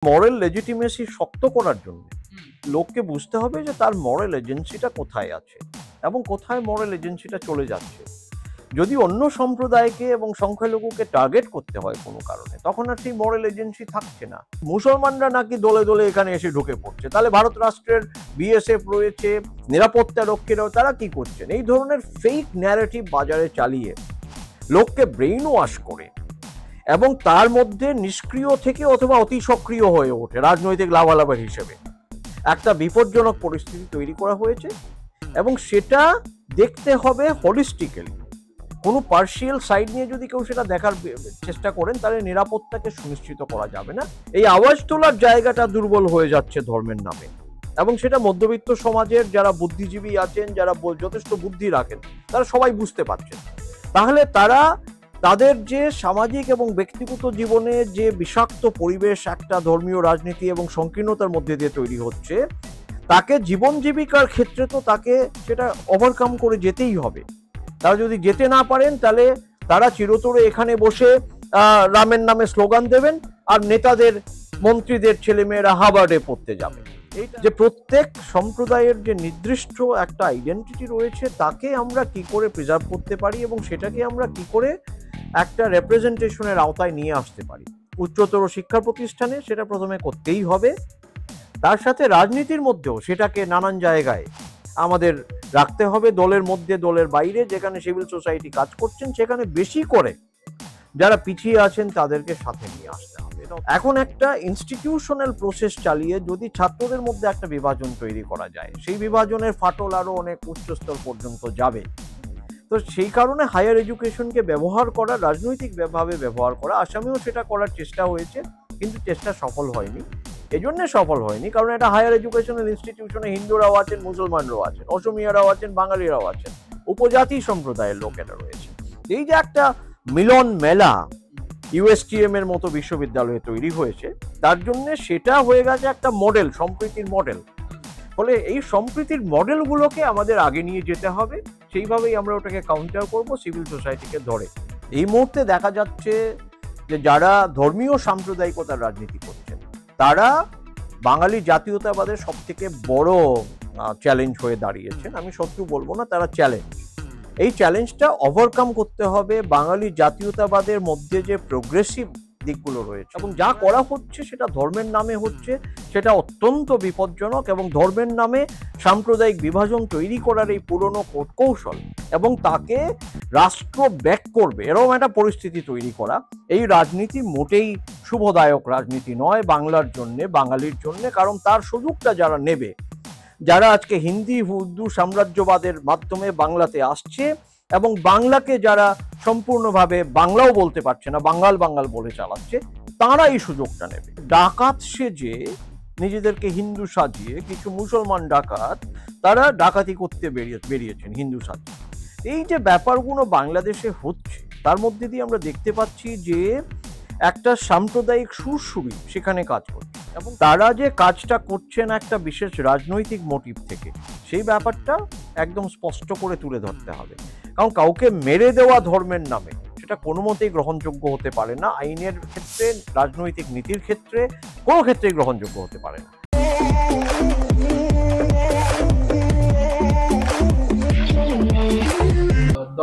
মরাল legitimacy শক্ত করার জন্য লোককে বুঝতে হবে যে তার মরাল এজেন্সিটা কোথায় আছে এবং কোথায় মরাল এজেন্সিটা চলে যাচ্ছে। যদি অন্য সম্প্রদায়কে এবং সংখ্যালঘুকে টার্গেট করতে হয় কোনো কারণে, তখন আর সেই মরাল এজেন্সি থাকছে না। মুসলমানরা নাকি দলে দলে এখানে এসে ঢুকে পড়ছে, তাহলে ভারত রাষ্ট্রের বিএসএফ রয়েছে, নিরাপত্তা রক্ষীরাও, তারা কি করছেন? এই ধরনের ফেক ন্যারেটিভ বাজারে চালিয়ে লোককে ব্রেইন ওয়াশ করে এবং তার মধ্যে নিষ্ক্রিয় থেকে অথবা অতি সক্রিয় হয়ে ওঠে রাজনৈতিক লাভালাভের হিসেবে একটা বিপজ্জনক পরিস্থিতি তৈরি করা হয়েছে। এবং সেটা দেখতে হবে হলিস্টিক্যালি, কোনো পার্শিয়াল সাইড নিয়ে যদি কেউ সেটা দেখার চেষ্টা করেন তাহলে নিরাপত্তাকে সুনিশ্চিত করা যাবে না। এই আওয়াজ তোলার জায়গাটা দুর্বল হয়ে যাচ্ছে ধর্মের নামে, এবং সেটা মধ্যবিত্ত সমাজের যারা বুদ্ধিজীবী আছেন, যারা যথেষ্ট বুদ্ধি রাখেন, তারা সবাই বুঝতে পারছেন। তাহলে তারা তাদের যে সামাজিক এবং ব্যক্তিগত জীবনে যে বিষাক্ত পরিবেশ একটা ধর্মীয় রাজনীতি এবং সংকীর্ণতার মধ্যে দিয়ে তৈরি হচ্ছে, তাকে জীবন জীবিকার ক্ষেত্রে তো তাকে সেটা ওভারকাম করে যেতেই হবে। তারা যদি যেতে না পারেন তাহলে তারা চিরতরে এখানে বসে রামের নামে স্লোগান দেবেন আর নেতাদের মন্ত্রীদের ছেলেমেয়েরা হার্ভার্ডে পড়তে যাবে। যে প্রত্যেক সম্প্রদায়ের যে নির্দিষ্ট একটা আইডেন্টিটি রয়েছে তাকে আমরা কি করে প্রিজার্ভ করতে পারি এবং সেটাকে আমরা কি করে একটা রেপ্রেজেন্টেশনের আওতায় নিয়ে আসতে পারি উচ্চতর শিক্ষা প্রতিষ্ঠানে, সেটা প্রথমে করতেই হবে। তার সাথে রাজনীতির মধ্যেও সেটাকে নানান জায়গায় আমাদের রাখতে হবে, দলের মধ্যে দলের বাইরে, যেখানে সিভিল সোসাইটি কাজ করছেন সেখানে বেশি করে যারা পিছিয়ে আছেন তাদেরকে সাথে নিয়ে আসতে হবে। এখন একটা ইনস্টিটিউশনাল প্রসেস চালিয়ে যদি ছাত্রদের মধ্যে একটা বিভাজন তৈরি করা যায়, সেই বিভাজনের ফাটল আরো অনেক উচ্চস্তর পর্যন্ত যাবে। তো সেই কারণে হায়ার এডুকেশনকে ব্যবহার করা, রাজনৈতিকভাবে ব্যবহার করা, আসামেও সেটা করার চেষ্টা হয়েছে, কিন্তু চেষ্টা সফল হয়নি। এজন্য সফল হয়নি কারণ এটা হায়ার এডুকেশনাল ইনস্টিটিউশনে হিন্দুরাও আছেন, মুসলমানরাও আছেন, অসমিয়ারাও আছেন, বাঙালিরাও আছেন, উপজাতি সম্প্রদায়ের লোকেরা রয়েছে। এই যে একটা মিলন মেলা ইউএসটিএম এর মতো বিশ্ববিদ্যালয়ে তৈরি হয়েছে, তার জন্য সেটা হয়ে গেছে একটা মডেল, সম্প্রীতির মডেল। ফলে এই সম্প্রীতির মডেলগুলোকে আমাদের আগে নিয়ে যেতে হবে, সেইভাবেই আমরা ওটাকে কাউন্টার করব সিভিল সোসাইটিকে ধরে। এই মুহূর্তে দেখা যাচ্ছে যে যারা ধর্মীয় সাম্প্রদায়িকতার রাজনীতি করছেন তারা বাঙালি জাতীয়তাবাদের সব থেকে বড় চ্যালেঞ্জ হয়ে দাঁড়িয়েছেন। আমি শত্রু বলবো না, তারা চ্যালেঞ্জ। এই চ্যালেঞ্জটা ওভারকাম করতে হবে। বাঙালি জাতীয়তাবাদের মধ্যে যে প্রোগ্রেসিভ দিকগুলো রয়েছে এবং যা করা হচ্ছে সেটা ধর্মের নামে হচ্ছে, সেটা অত্যন্ত বিপজ্জনক। এবং ধর্মের নামে সাম্প্রদায়িক বিভাজন তৈরি করার এই পুরনো কৌশল এবং তাকে রাষ্ট্র ব্যাক করবে এরকম একটা পরিস্থিতি তৈরি করা, এই রাজনীতি মোটেই শুভদায়ক রাজনীতি নয় বাংলার জন্যে, বাঙালির জন্যে। কারণ তার সুযোগটা যারা নেবে, যারা আজকে হিন্দি উর্দু সাম্রাজ্যবাদের মাধ্যমে বাংলাতে আসছে এবং বাংলাকে যারা সম্পূর্ণভাবে বাংলাও বলতে পারছে না, বাঙ্গাল বাঙ্গাল বলে চালাচ্ছে, তারা এই সুযোগটা নেবে। ডাকাত সেজে নিজেদেরকে হিন্দু সাজিয়ে কিছু মুসলমান ডাকাত তারা ডাকাতি করতে বেরিয়েছেন হিন্দু সাজিয়ে। এই যে ব্যাপারগুলো বাংলাদেশে হচ্ছে, তার মধ্যে দিয়ে আমরা দেখতে পাচ্ছি যে একটা সাম্প্রদায়িক সুরসুরি সেখানে কাজ করছে এবং তারা যে কাজটা করছেন একটা বিশেষ রাজনৈতিক মোটিভ থেকে, সেই ব্যাপারটা একদম স্পষ্ট করে তুলে ধরতে হবে। কারণ কাউকে মেরে দেওয়া ধর্মের নামে সেটা কোনো মতেই গ্রহণযোগ্য হতে পারে না। আইনের ক্ষেত্রে, রাজনৈতিক নীতির ক্ষেত্রে, কোনো ক্ষেত্রেই গ্রহণযোগ্য হতে পারে না।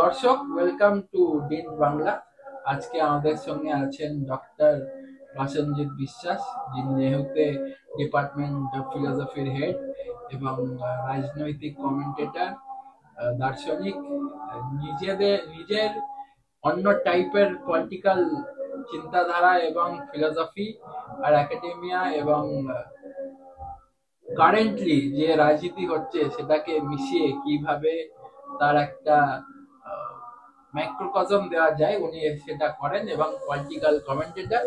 দর্শক, ওয়েলকাম টু ডিন বাংলা। আজকে আমাদের সঙ্গে আছেন ডক্টর প্রসেনজিৎ বিশ্বাস, যিনি নেহুতে ডিপার্টমেন্ট অফ ফিলোসফির হেড এবং রাজনৈতিক কমেন্টেটর, দার্শনিক। নিজের অন্য টাইপের পলিটিক্যাল চিন্তাধারা এবং ফিলোসফি আর একাডেমিয়া এবং কারেন্টলি যে রাজনীতি হচ্ছে সেটাকে মিশিয়ে কিভাবে তার একটা মাইক্রোকজম দেওয়া যায় উনি সেটা করেন এবং পলিটিক্যাল কমেন্টেটর।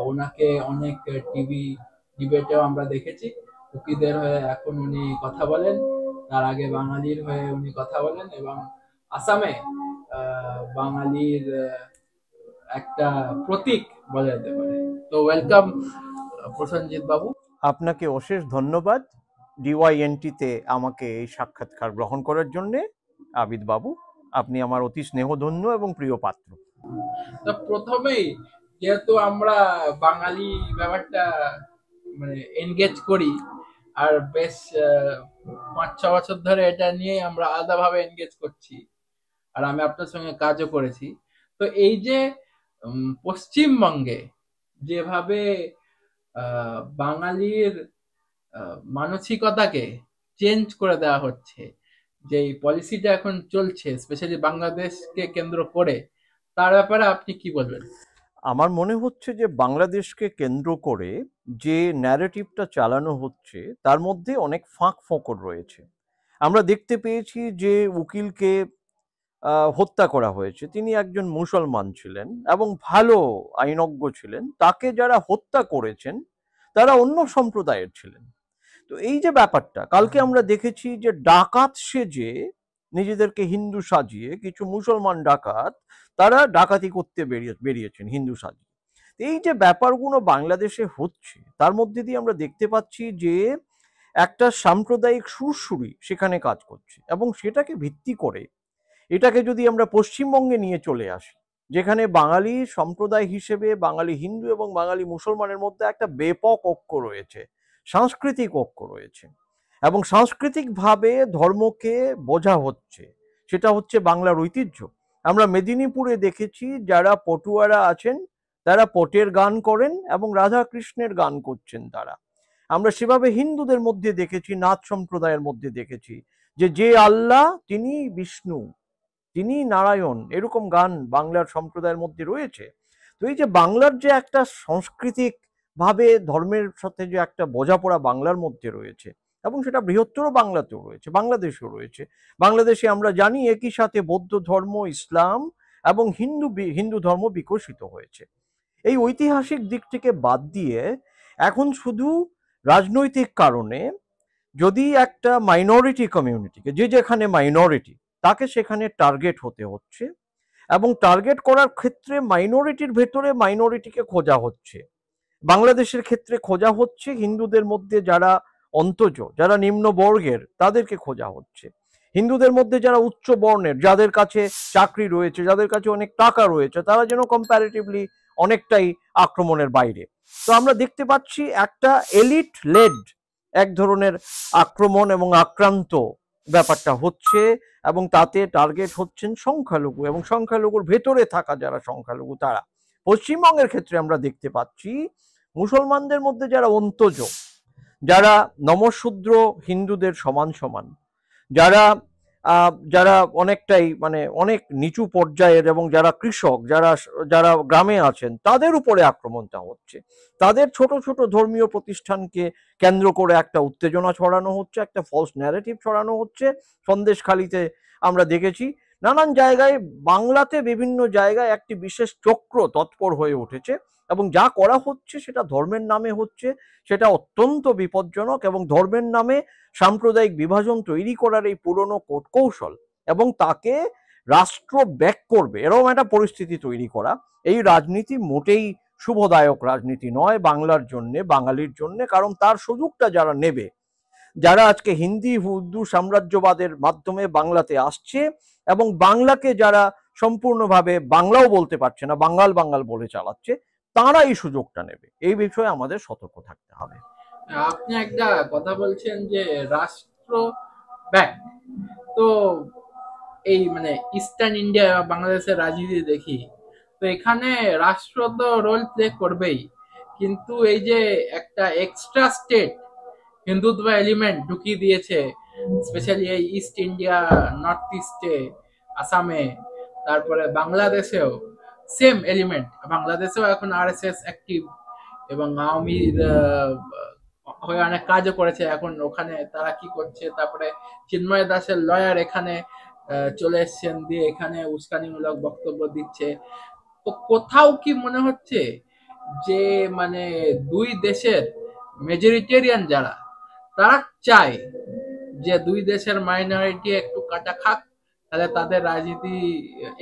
ওনাকে অনেক টিভি ডিবেটেও আমরা দেখেছি। কুকিদের হয়ে এখন উনি কথা বলেন, তার আগে বাঙালির হয়ে উনি কথা বলেন এবং আসামে বাঙালির একটা প্রতীক বলা যেতে পারে। তো ওয়েলকাম প্রসেনজিৎ বাবু। আপনাকে অশেষ ধন্যবাদ ডিওয়াইএনটিতে আমাকে এই সাক্ষাৎকার গ্রহণ করার জন্যে। আবিদ বাবু, আপনি আমার অতি স্নেহধন্য এবং প্রিয় পাত্র। তো প্রথমেই যেহেতু আমরা বাঙালি ব্যাপারটা মানে এনগেজ করি, আর বেশ 5-6 বছর ধরে এটা নিয়ে আমরা আলাদাভাবে এনগেজ করছি, আর আমি আপনার সঙ্গে কাজও করেছি। তো এই যে পশ্চিমবঙ্গে যেভাবে বাঙালির মানসিকতাকে চেঞ্জ করে দেওয়া হচ্ছে, যে এই পলিসিটা এখন চলছে স্পেশালি বাংলাদেশকে কেন্দ্র করে, তার ব্যাপারে আপনি কি বলবেন? আমার মনে হচ্ছে যে বাংলাদেশকে কেন্দ্র করে যে ন্যারেটিভটা চালানো হচ্ছে তার মধ্যে অনেক ফাঁক ফোকর রয়েছে। আমরা দেখতে পেয়েছি যে উকিলকে হত্যা করা হয়েছে, তিনি একজন মুসলমান ছিলেন এবং ভালো আইনজ্ঞ ছিলেন। তাকে যারা হত্যা করেছেন তারা অন্য সম্প্রদায়ের ছিলেন। তো এই যে ব্যাপারটা, কালকে আমরা দেখেছি যে ডাকাত সেজে নিজেদেরকে হিন্দু সাজিয়ে কিছু মুসলমান ডাকাত তারা ডাকাতি করতে বেরিয়েছেন হিন্দু সাজিয়ে। এই যে ব্যাপারগুলো বাংলাদেশে হচ্ছে তার মধ্যে দিয়ে আমরা দেখতে পাচ্ছি যে একটা সাম্প্রদায়িক সুরসুরি সেখানে কাজ করছে, এবং সেটাকে ভিত্তি করে এটাকে যদি আমরা পশ্চিমবঙ্গে নিয়ে চলে আসি, যেখানে বাঙালি সম্প্রদায় হিসেবে বাঙালি হিন্দু এবং বাঙালি মুসলমানের মধ্যে একটা ব্যাপক ঐক্য রয়েছে, সাংস্কৃতিক ঐক্য রয়েছে, এবং সাংস্কৃতিকভাবে ধর্মকে বোঝা হচ্ছে, সেটা হচ্ছে বাংলার ঐতিহ্য। আমরা মেদিনীপুরে দেখেছি যারা পটুয়ারা আছেন তারা পটের গান করেন এবং রাধা কৃষ্ণের গান করছেন তারা। আমরা সেভাবে হিন্দুদের মধ্যে দেখেছি, নাথ সম্প্রদায়ের মধ্যে দেখেছি যে যে আল্লাহ তিনি বিষ্ণু, তিনি নারায়ণ, এরকম গান বাংলার সম্প্রদায়ের মধ্যে রয়েছে। তো এই যে বাংলার যে একটা সাংস্কৃতিক ভাবে ধর্মের সাথে যে একটা বোঝাপড়া বাংলার মধ্যে রয়েছে, এবং সেটা বৃহত্তর বাংলাতেও রয়েছে, বাংলাদেশেও রয়েছে। বাংলাদেশে আমরা জানি একই সাথে বৌদ্ধ ধর্ম, ইসলাম এবং হিন্দু ধর্ম বিকশিত হয়েছে। এই ঐতিহাসিক দিক থেকে বাদ দিয়ে এখন শুধু রাজনৈতিক কারণে যদি একটা মাইনরিটি কমিউনিটিকে, যে যেখানে মাইনরিটি, তাকে সেখানে টার্গেট হতে হচ্ছে, এবং টার্গেট করার ক্ষেত্রে মাইনরিটির ভেতরে মাইনরিটিকে খোঁজা হচ্ছে। বাংলাদেশের ক্ষেত্রে খোঁজা হচ্ছে হিন্দুদের মধ্যে যারা অন্তজ, যারা নিম্ন বর্গের, তাদেরকে খোঁজা হচ্ছে। হিন্দুদের মধ্যে যারা উচ্চ বর্ণের, যাদের কাছে চাকরি রয়েছে, যাদের কাছে অনেক টাকা রয়েছে, তারা যেন কম্প্যারেটিভলি অনেকটাই আক্রমণের বাইরে। তো আমরা দেখতে পাচ্ছি একটা এলিট লেড এক ধরনের আক্রমণ এবং আক্রান্ত ব্যাপারটা হচ্ছে, এবং তাতে টার্গেট হচ্ছেন সংখ্যালঘু, এবং সংখ্যালঘুর ভেতরে থাকা যারা সংখ্যালঘু তারা। পশ্চিমবঙ্গের ক্ষেত্রে আমরা দেখতে পাচ্ছি মুসলমানদের মধ্যে যারা অন্তজ, যারা নমশূদ্র হিন্দুদের সমান সমান, যারা যারা অনেকটাই মানে অনেক নিচু পর্যায়ের, এবং যারা কৃষক, যারা যারা গ্রামে আছেন, তাদের উপরে আক্রমণটা হচ্ছে। তাদের ছোট ছোট ধর্মীয় প্রতিষ্ঠানকে কেন্দ্র করে একটা উত্তেজনা ছড়ানো হচ্ছে, একটা ফলস ন্যারেটিভ ছড়ানো হচ্ছে। সন্দেশখালিতে আমরা দেখেছি, নানান জায়গায় বাংলাতে বিভিন্ন জায়গায় একটি বিশেষ চক্র তৎপর হয়ে উঠেছে, এবং যা করা হচ্ছে সেটা ধর্মের নামে হচ্ছে, সেটা অত্যন্ত বিপজ্জনক। এবং ধর্মের নামে সাম্প্রদায়িক বিভাজন তৈরি করার এই পুরনো কৌশল, এবং তাকে রাষ্ট্র ব্যাক করবে এরকম একটা পরিস্থিতি তৈরি করা, এই রাজনীতি মোটেই শুভদায়ক রাজনীতি নয় বাংলার জন্য, বাঙালির জন্য। কারণ তার সুযোগটা যারা নেবে, যারা আজকে হিন্দি উর্দু সাম্রাজ্যবাদের মাধ্যমে বাংলাতে আসছে, এবং বাংলাকে যারা সম্পূর্ণভাবে বাংলাও বলতে পারছে না, বাঙাল বাঙাল বলে চালাচ্ছে, তারা এই সুযোগটা নেবে। এই বিষয়ে আমাদের সতর্ক থাকতে হবে। আপনি একটা কথা বলছেন যে রাষ্ট্র ব্যাংক, তো এই মানে ইস্টার্ন ইন্ডিয়া বাংলাদেশের রাজনীতি দেখি, তো এখানে রাষ্ট্র তো রোল প্লে করবেই, কিন্তু এই যে একটা এক্সট্রা স্টেট হিন্দুত্ব এলিমেন্ট ঢুকিয়ে দিয়েছে, স্পেশালি এই ইস্ট ইন্ডিয়া, নর্থ ইস্টে, আসামে, তারপরে বাংলাদেশেও সেম এলিমেন্ট। বাংলাদেশেও এখন আরএসএস অ্যাক্টিভ, এবং আওয়ামীর হয়ে অনেক কাজও করেছে। এখন ওখানে তারা কি করছে, তারপরে চিন্ময় দাসের লয়ার এখানে চলে এসছেন, দিয়ে এখানে উস্কানিমূলক বক্তব্য দিচ্ছে। তো কোথাও কি মনে হচ্ছে যে মানে দুই দেশের মেজরিটেরিয়ান যারা, তারা চায় যে দুই দেশের মাইনরিটি একটু কাটা খাক, তাহলে তাদের রাজনীতি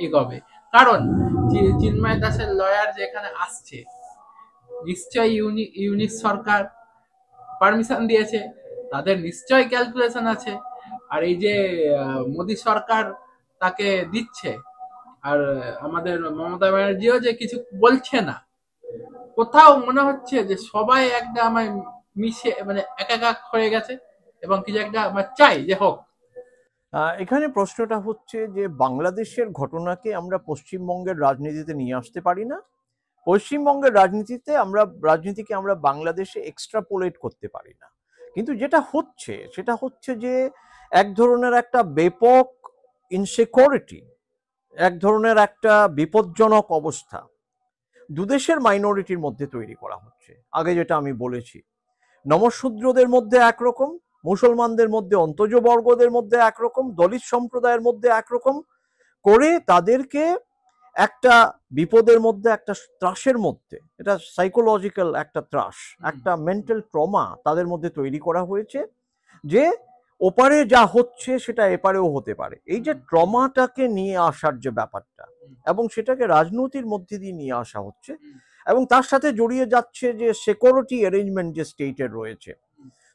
এগোবে? কারণ চিন্ময় দাসের লয়ার যে এখানে আসছে, নিশ্চয়ই ইউনিট সরকার পারমিশন দিয়েছে, তাদের নিশ্চয় ক্যালকুলেশন আছে। আর এই যে মোদী সরকার তাকে দিচ্ছে, আর আমাদের মমতা ব্যানার্জিও যে কিছু বলছে না, কোথাও মনে হচ্ছে যে সবাই একটা আমার মিশে মানে একাকার হয়ে গেছে এবং কিছু একটা আমার চাই যে হোক। এখানে প্রশ্নটা হচ্ছে যে বাংলাদেশের ঘটনাকে আমরা পশ্চিমবঙ্গের রাজনীতিতে নিয়ে আসতে পারি না, পশ্চিমবঙ্গের রাজনীতিকে আমরা বাংলাদেশে এক্সট্রাপোলেট করতে পারি না। কিন্তু যেটা হচ্ছে সেটা হচ্ছে যে এক ধরনের একটা ব্যাপক ইনসিকিউরিটি, এক ধরনের একটা বিপজ্জনক অবস্থা দুদেশের মাইনরিটির মধ্যে তৈরি করা হচ্ছে। আগে যেটা আমি বলেছি, নমশূদ্রদের মধ্যে একরকম, মুসলমানদের মধ্যে অন্তজ বর্গদের মধ্যে একরকম, দলিত সম্প্রদায়ের মধ্যে একরকম করে তাদেরকে একটা বিপদের মধ্যে, একটা ত্রাসের মধ্যে, এটা সাইকোলজিক্যাল একটা ত্রাস, একটা মেন্টাল ট্রমা তাদের মধ্যে তৈরি করা হয়েছে যে ওপারে যা হচ্ছে সেটা এপারেও হতে পারে। এই যে ট্রমাটাকে নিয়ে আসার যে ব্যাপারটা এবং সেটাকে রাজনীতির মধ্যে দিয়ে নিয়ে আসা হচ্ছে এবং তার সাথে জড়িয়ে যাচ্ছে যে সিকিউরিটি অ্যারেঞ্জমেন্ট যে স্টেটের রয়েছে,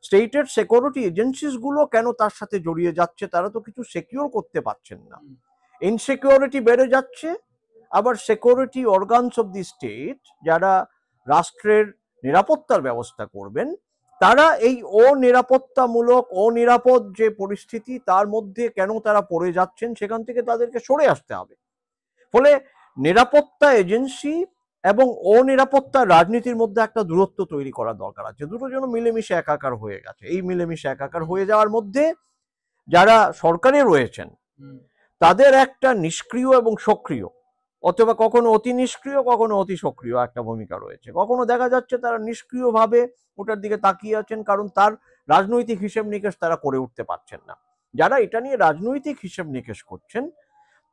স্টেটের সিকিউরিটি এজেন্সিস গুলো কেন তার সাথে জড়িয়ে যাচ্ছে, তারা তো কিছু সিকিউর করতে পারছেন না, ইনসিকিউরিটি বেড়ে যাচ্ছে। আবার security organs of the state যারা রাষ্ট্রের নিরাপত্তার ব্যবস্থা করবেন, তারা এই অনিরাপদ যে পরিস্থিতি তার মধ্যে কেন তারা পড়ে যাচ্ছেন সেখান থেকে তাদেরকে সরে আসতে হবে। ফলে নিরাপত্তা এজেন্সি এবং অনিরাপত্তা রাজনীতির মধ্যে একটা দূরত্ব তৈরি করা দরকার আছে। দুটো যেন মিলেমিশে একাকার হয়ে গেছে। এই মিলেমিশে একাকার হয়ে যাওয়ার মধ্যে যারা সরকারে রয়েছেন তাদের একটা নিষ্ক্রিয় এবং সক্রিয়, অথবা কখনো অতি নিষ্ক্রিয় কখনো অতি সক্রিয় একটা ভূমিকা রয়েছে। কখনো দেখা যাচ্ছে তারা নিষ্ক্রিয়ভাবে ওটার দিকে তাকিয়ে আছেন, কারণ তার রাজনৈতিক হিসেব নিকেশ তারা করে উঠতে পারছেন না। যারা এটা নিয়ে রাজনৈতিক হিসেব নিকেশ করছেন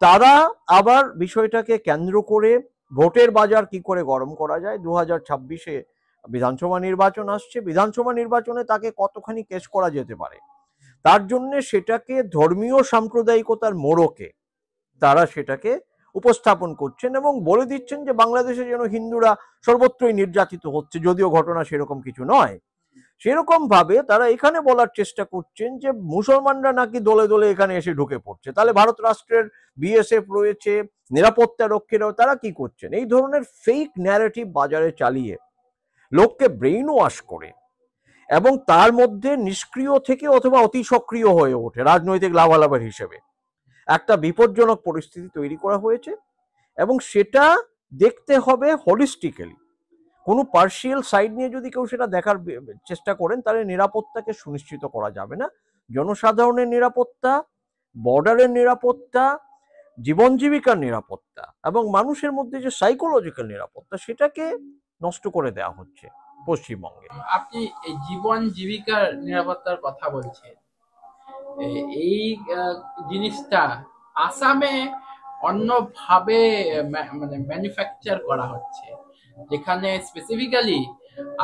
তারা আবার বিষয়টাকে কেন্দ্র করে ভোটের বাজার কি করে গরম করা যায়। 2026-এ বিধানসভা নির্বাচন আসছে, বিধানসভা নির্বাচনে তাকে কতখানি কেস করা যেতে পারে, তার জন্য সেটাকে ধর্মীয় সাম্প্রদায়িকতার মোড়কে তারা সেটাকে উপস্থাপন করছেন এবং বলে দিচ্ছেন যে বাংলাদেশে যেন হিন্দুরা সর্বত্রই নির্যাতিত হচ্ছে, যদিও ঘটনা সেরকম কিছু নয়। সেরকম ভাবে তারা এখানে বলার চেষ্টা করছেন যে মুসলমানরা নাকি দলে দলে এখানে এসে ঢুকে পড়ছে, তাহলে ভারত রাষ্ট্রের বিএসএফ রয়েছে, নিরাপত্তা রক্ষীরাও, তারা কি করছেন? এই ধরনের ফেক ন্যারেটিভ বাজারে চালিয়ে লোককে ব্রেইন ওয়াশ করে এবং তার মধ্যে নিষ্ক্রিয় থেকে অথবা অতি সক্রিয় হয়ে ওঠে রাজনৈতিক লাভালাভের হিসেবে একটা বিপজ্জনক পরিস্থিতি তৈরি করা হয়েছে। এবং সেটা দেখতে হবে হলিস্টিক্যালি, কোনো পার্শিয়াল সাইড নিয়ে যদি কেউ সেটা দেখার চেষ্টা করেন তাহলে নিরাপত্তাকে সুনিশ্চিত করা যাবে না। জনসাধারণের নিরাপত্তা, বর্ডারের নিরাপত্তা, জীবন জীবিকার নিরাপত্তা এবং মানুষের মধ্যে যে সাইকোলজিক্যাল নিরাপত্তা সেটাকে নষ্ট করে দেওয়া হচ্ছে পশ্চিমবঙ্গে। আপনি এই জীবন জীবিকার নিরাপত্তার কথা বলছেন, এই জিনিসটা আসামে অন্যভাবে মানে ম্যানুফ্যাকচার করা হচ্ছে, যেখানে স্পেসিফিক্যালি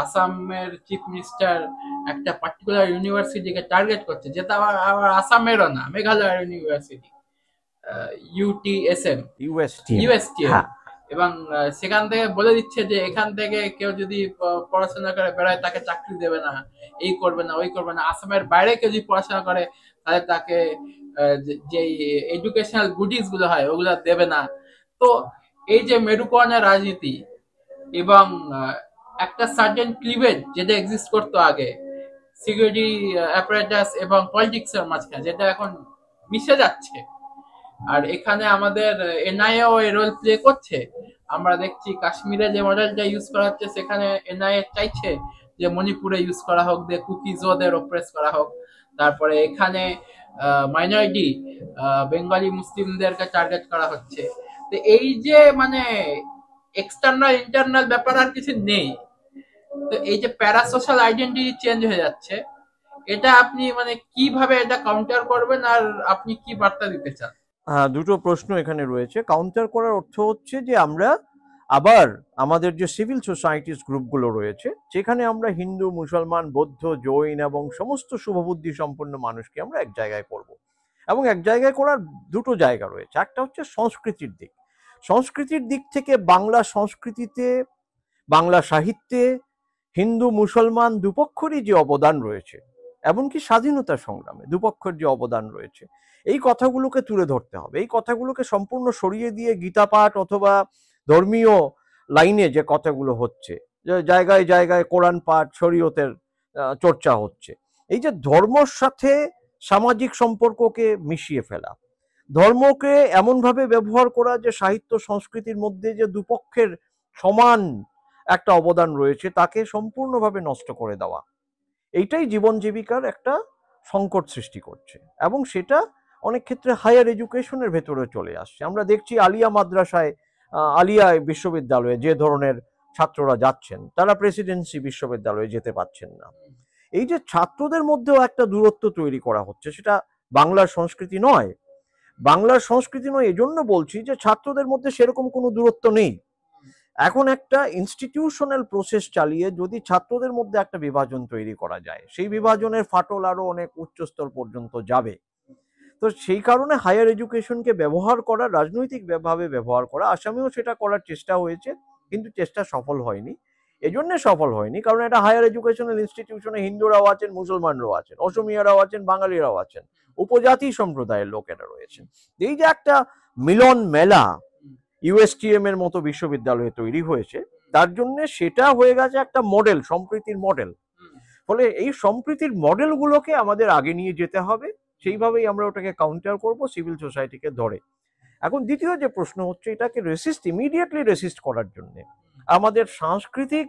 আসামের চিফ মিনিস্টার একটা পার্টিকুলার ইউনিভার্সিটিকে টার্গেট করছে, যেটা আবার আসামেরও না, মেঘালয় ইউনিভার্সিটি, ইউটিএসএম, ইউএসটিএম। এবং সেখান থেকে বলে দিচ্ছে যে এখান থেকে কেউ যদি পড়াশোনা করে বেড়ায় তাকে চাকরি দেবে না, এই করবে না ওই করবে না। আসামের বাইরে কেউ যদি পড়াশোনা করে তাহলে তাকে যে এডুকেশনাল গুডিজ গুলো হয় ওগুলো দেবে না। তো এই যে মেরুকরণের রাজনীতি এবং একটা সার্টেন ক্লিভেজ যেটা এক্সিস্ট করতো আগে সিকিউরিটি অ্যাপারেটাস এবং পলিটিক্সের মাঝখানে, যেটা এখন মিশে যাচ্ছে। আর এখানে আমাদের এনআইএ ও রোল প্লে করছে। আমরা দেখছি কাশ্মীরে যে মডেলটা ইউজ করা হচ্ছে সেখানে এনআইএ চাইছে যে মণিপুরে ইউজ করা হোক, যে কুকিজ ওদের অপ্রেস করা হোক। তারপরে এখানে মাইনরিটি বেঙ্গলি মুসলিমদেরকে টার্গেট করা হচ্ছে। তো এই যে মানে এক্সটার্নাল ইন্টারনাল ব্যাপার আর কিছু নেই। তো এই যে প্যারাসোশ্যাল আইডেন্টিটি চেঞ্জ হয়ে যাচ্ছে, এটা আপনি মানে কিভাবে এটা কাউন্টার করবেন আর আপনি কি বার্তা দিতে চান? দুটো প্রশ্ন এখানে রয়েছে। কাউন্টার করার অর্থ হচ্ছে যে আমরা আবার আমাদের যে সিভিল সোসাইটিস গ্রুপগুলো রয়েছে যেখানে আমরা হিন্দু, মুসলমান, বৌদ্ধ, জৈন এবং সমস্ত শুভবুদ্ধি সম্পন্ন মানুষকে আমরা এক জায়গায় করব। এবং এক জায়গায় করার দুটো জায়গা রয়েছে। একটা হচ্ছে সংস্কৃতির দিক। সংস্কৃতির দিক থেকে বাংলা সংস্কৃতিতে, বাংলা সাহিত্যে হিন্দু মুসলমান দুপক্ষেরই যে অবদান রয়েছে, এমনকি স্বাধীনতা সংগ্রামে দুপক্ষের যে অবদান রয়েছে, এই কথাগুলোকে তুলে ধরতে হবে। এই কথাগুলোকে সম্পূর্ণ সরিয়ে দিয়ে গীতা পাঠ অথবা ধর্মীয় লাইনে যে কথাগুলো হচ্ছে জায়গায় জায়গায় কোরআন পাঠ, শরীয়তের চর্চা হচ্ছে। এই যে ধর্মর সাথে সামাজিক সম্পর্ককে মিশিয়ে ফেলা, ধর্মকে এমনভাবে ব্যবহার করা যে সাহিত্য সংস্কৃতির মধ্যে যে দুপক্ষের সমান একটা অবদান রয়েছে তাকে সম্পূর্ণভাবে নষ্ট করে দেওয়া, এইটাই জীবন জীবিকার একটা সংকট সৃষ্টি করছে। এবং সেটা অনেক ক্ষেত্রে হায়ার এডুকেশনের ভেতরে চলে আসছে। আমরা দেখছি আলিয়া মাদ্রাসায়, আলিয়া বিশ্ববিদ্যালয়ে যে ধরনের ছাত্ররা যাচ্ছেন, তারা প্রেসিডেন্সি বিশ্ববিদ্যালয়ে যেতে পারছেন না। এই যে ছাত্রদের মধ্যেও একটা দূরত্ব তৈরি করা হচ্ছে, সেটা বাংলার সংস্কৃতি নয়। বাংলার সংস্কৃতি নয় এজন্য বলছি যে ছাত্রদের মধ্যে সেরকম কোনো দূরত্ব নেই। এখন একটা ইনস্টিটিউশনাল প্রসেস চালিয়ে যদি ছাত্রদের মধ্যে একটা বিভাজন তৈরি করা যায়, সেই বিভাজনের ফাটল আরো অনেক উচ্চস্তর পর্যন্ত যাবে। তো সেই কারণে হায়ার এডুকেশনকে ব্যবহার করা, রাজনৈতিক ভাবে ব্যবহার করা, আসামেও সেটা করার চেষ্টা হয়েছে, কিন্তু চেষ্টা সফল হয়নি। এজন্য সফল হয়নি কারণ এটা হায়ার এডুকেশনাল ইনস্টিটিউশনে হিন্দুরাও আছেন, মুসলমানরাও আছেন, অসমিয়ারাও আছেন, বাঙালিরাও আছেন, উপজাতি সম্প্রদায়ের লোকেরা রয়েছেন। এই যে একটা মিলন মেলা ইউএসটিএম এর মতো বিশ্ববিদ্যালয়ে তৈরি হয়েছে, তার জন্য সেটা হয়ে গেছে একটা মডেল, সম্প্রীতির মডেল। ফলে এই সম্প্রীতির মডেলগুলোকে আমাদের আগে নিয়ে যেতে হবে, সেইভাবেই আমরা ওটাকে কাউন্টার করব সিভিল সোসাইটিকে ধরে। এখন দ্বিতীয় যে প্রশ্ন হচ্ছে, এটাকে ইমিডিয়েটলি রেসিস্ট করার জন্য আমাদের সাংস্কৃতিক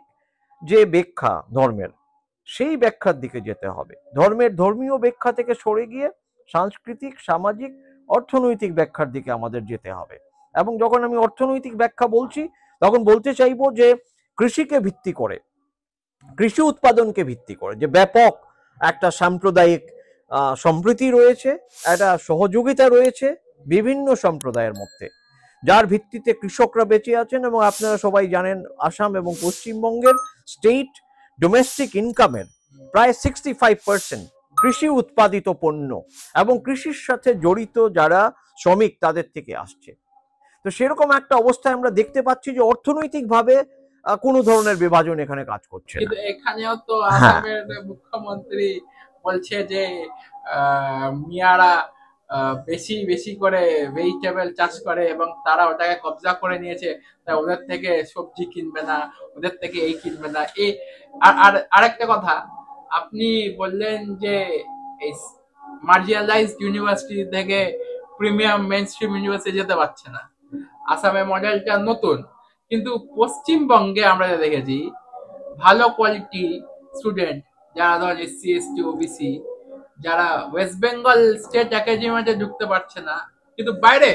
যে ব্যাখ্যা ধর্মের, সেই ব্যাখ্যার দিকে যেতে হবে। ধর্মীয় ব্যাখ্যা থেকে সরে গিয়ে সাংস্কৃতিক, সামাজিক, অর্থনৈতিক ব্যাখ্যার দিকে আমাদের যেতে হবে। এবং যখন আমি অর্থনৈতিক ব্যাখ্যা বলছি, তখন বলতে চাইবো যে কৃষিকে ভিত্তি করে, কৃষি উৎপাদনকে ভিত্তি করে যে ব্যাপক একটা সাম্প্রদায়িক সম্প্রীতি রয়েছে, একটা সহযোগিতা রয়েছে বিভিন্ন সম্প্রদায়ের মধ্যে, যার ভিত্তিতে কৃষকরা বেঁচে আছেন। এবং আপনারা সবাই জানেন আসাম এবং পশ্চিমবঙ্গের স্টেট ডোমেস্টিক ইনকামের প্রায় 65% কৃষি উৎপাদিত পণ্য এবং কৃষির সাথে জড়িত যারা শ্রমিক তাদের থেকে আসছে। তো সেরকম একটা অবস্থায় আমরা দেখতে পাচ্ছি যে অর্থনৈতিকভাবে কোনো ধরনের বিভাজন এখানে কাজ করছে না। কিন্তু এখানেও তো আসামের মুখ্যমন্ত্রী বলছে যে মিয়ারা বেশি বেশি করে ভেজিটেবল চাষ করে এবং তারা ওটাকে কবজা করে নিয়েছে, তাই ওদের থেকে সবজি কিনবে না, ওদের থেকে এই কিনবে না। এই আর আরেকটা কথা আপনি বললেন যে এই মার্জিনালাইজড ইউনিভার্সিটি থেকে প্রিমিয়াম মেইনস্ট্রিম ইউনিভার্সিটি যেতে পারছে না। আসামে মডেলটা নতুন, কিন্তু পশ্চিমবঙ্গে আমরা দেখেছি ভালো কোয়ালিটি স্টুডেন্ট যারা ধর এসসি এসটি ওবিসি, যারা ওয়েস্ট বেঙ্গল স্টেট একাডেমিতে ঢুকতে পারছে না, কিন্তু বাইরে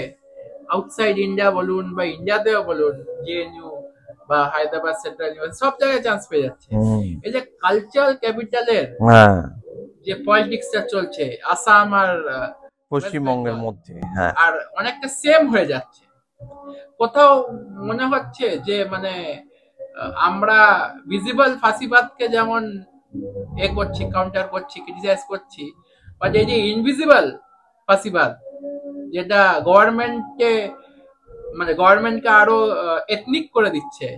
আউটসাইড ইন্ডিয়া বলুন বা ইন্ডিয়াতেও বলুন, জেএনইউ বা হায়দ্রাবাদ সেন্ট্রাল ইউনিভার্সিটি সব জায়গায় চান্স পেয়ে যাচ্ছে। এই যে কালচারাল ক্যাপিটালের যে পলিটিক্সটা চলছে আসাম আর পশ্চিমবঙ্গের মধ্যে, আর অনেকটা সেম হয়ে যাচ্ছে। কোথাও মনে হচ্ছে যে মানে আমরা ভিজিবল ফাঁসিবাদকে যেমন করছি, কাউন্টার করছি, ক্রিটিসাইজ করছি, বা যে ইনভিজিবল ফাঁসিবাদ যেটা গভর্নমেন্টকে আরো এথনিক করে দিচ্ছে,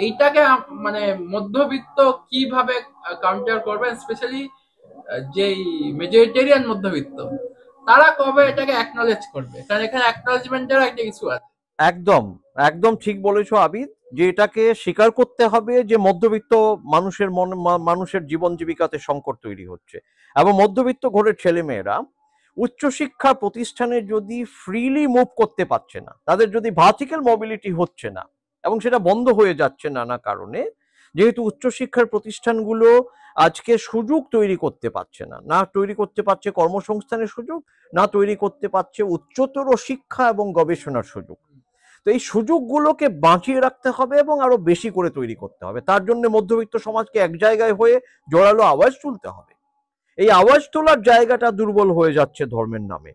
এইটাকে মানে মধ্যবিত্ত কিভাবে কাউন্টার করবেন, স্পেশালি যেই মেজরিটেরিয়ান মধ্যবিত্ত, তারা কবে এটাকে অ্যাকনলেজ করবে? কারণ এখানে অ্যাকনলেজমেন্টের একটা ইস্যু আছে। একদম একদম ঠিক বলেছো আবিদ, যে এটাকে স্বীকার করতে হবে যে মধ্যবিত্ত মানুষের জীবন জীবিকাতে সংকট তৈরি হচ্ছে। এবং মধ্যবিত্ত ঘরের ছেলেমেয়েরা উচ্চশিক্ষা প্রতিষ্ঠানে যদি ফ্রিলি মুভ করতে পারছে না, তাদের যদি ভার্টিক্যাল মোবিলিটি হচ্ছে না এবং সেটা বন্ধ হয়ে যাচ্ছে নানা কারণে, যেহেতু উচ্চশিক্ষার প্রতিষ্ঠানগুলো আজকে সুযোগ তৈরি করতে পারছে না, না তৈরি করতে পারছে কর্মসংস্থানের সুযোগ, না তৈরি করতে পারছে উচ্চতর শিক্ষা এবং গবেষণার সুযোগ। তো এই সুযোগগুলোকে বাঁচিয়ে রাখতে হবে এবং আরো বেশি করে তৈরি করতে হবে। তার জন্য মধ্যবিত্ত সমাজকে এক জায়গায় হয়ে জোরালো আওয়াজ তুলতে হবে। এই আওয়াজ তোলার জায়গাটা দুর্বল হয়ে যাচ্ছে ধর্মের নামে,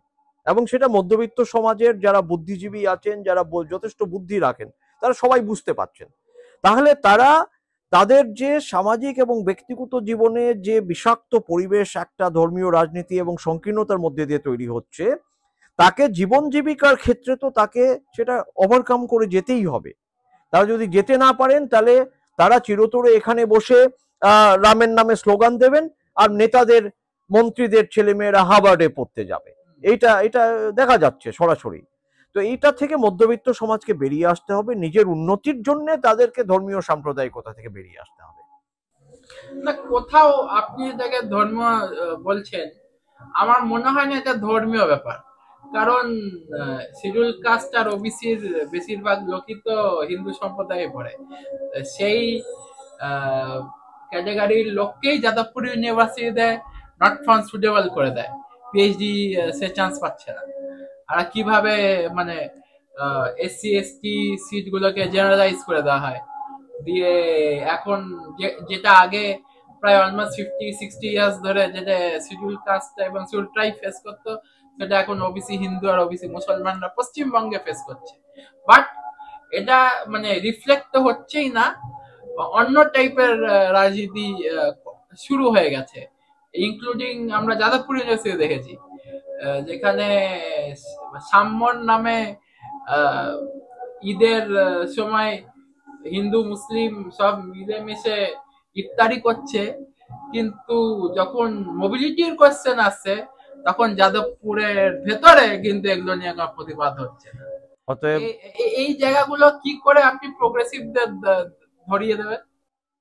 এবং সেটা মধ্যবিত্ত সমাজের যারা বুদ্ধিজীবী আছেন, যারা যথেষ্ট বুদ্ধি রাখেন, তারা সবাই বুঝতে পারছেন। তাহলে তারা তাদের যে সামাজিক এবং ব্যক্তিগত জীবনে যে বিষাক্ত পরিবেশ একটা ধর্মীয় রাজনীতি এবং সংকীর্ণতার মধ্যে দিয়ে তৈরি হচ্ছে, তাকে জীবন জীবিকার ক্ষেত্রে তো তাকে সেটা ওভারকাম করে যেতেই হবে। তারা যদি যেতে না পারেন, তাহলে তারা চিরতরে এখানে বসে রামের নামে স্লোগান দেবেন, আর নেতাদের, মন্ত্রীদের ছেলেমেয়েরা হার্ভার্ডে পড়তে যাবে। এটা দেখা যাচ্ছে সরাসরি। তো এইটা থেকে মধ্যবিত্ত সমাজকে বেরিয়ে আসতে হবে, নিজের উন্নতির জন্য তাদেরকে ধর্মীয় সাম্প্রদায়িকতা থেকে বেরিয়ে আসতে হবে। না, কোথাও আপনি এটাকে ধর্ম বলছেন, আমার মনে হয় না এটা ধর্মীয় ব্যাপার। কারণ শিডিউল কাস্ট আর ওবিসির বেশিরভাগ লোকই তো হিন্দু সম্প্রদায়ে পড়ে। সেই ক্যাটাগরির লোককেই যাদবপুর ইউনিভার্সিটিতে নট ফাউন্ড সুটেবল করে দেয়, পিএইচডি সে চান্স পাচ্ছে না। আর কিভাবে মানে এসসি এসটি সিট গুলোকে জেনারেলাইজ করে দেওয়া হয়, দিয়ে এখন যেটা আগে প্রায় অলমোস্ট 50-60 ইয়ার্স ধরে যেটা শিডিউল কাস্ট এবং শিডিউল ট্রাইব ফেস করতো, সেটা এখন ওবিসি হিন্দু আর ওবিসি মুসলমানরা পশ্চিমবঙ্গে ফেস করছে। বাট এটা মানে রিফ্লেক্ট তো হচ্ছেই না, অন্য টাইপের রাজনীতি শুরু হয়ে গেছে, ইনক্লুডিং আমরা যাদবপুর ইউনিভার্সিটি দেখেছি, যেখানে সাম্যর নামে ঈদের সময় হিন্দু মুসলিম সব মিলেমিশে ইফতারি করছে, কিন্তু যখন মোবিলিটির কোয়েশ্চেন আসছে তখন যাদবপুরের ভেতরে কিন্তু এগুলো নিয়ে কোনো প্রতিবাদ হচ্ছে না। অতএব এই জায়গাগুলো কি করে আপনি প্রোগ্রেসিভদের ধরিয়ে দেবেন?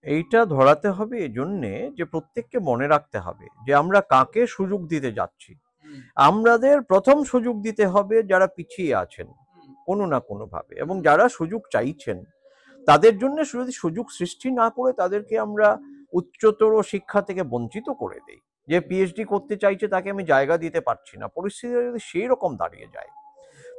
এইটা ধরাতে হবে এজন্যে যে প্রত্যেককে মনে রাখতে হবে যে আমরা কাকে সুযোগ দিতে যাচ্ছি। আমাদের প্রথম সুযোগ দিতে হবে যারা পিছিয়ে আছেন কোনো না কোনো ভাবে, এবং যারা সুযোগ চাইছেন তাদের জন্য যদি সুযোগ সৃষ্টি না করে তাদেরকে আমরা উচ্চতর শিক্ষা থেকে বঞ্চিত করে দেই। যে পিএইচডি করতে চাইছে তাকে আমি জায়গা দিতে পারছি না, পরিস্থিতি যদি সেই রকম দাঁড়িয়ে যায়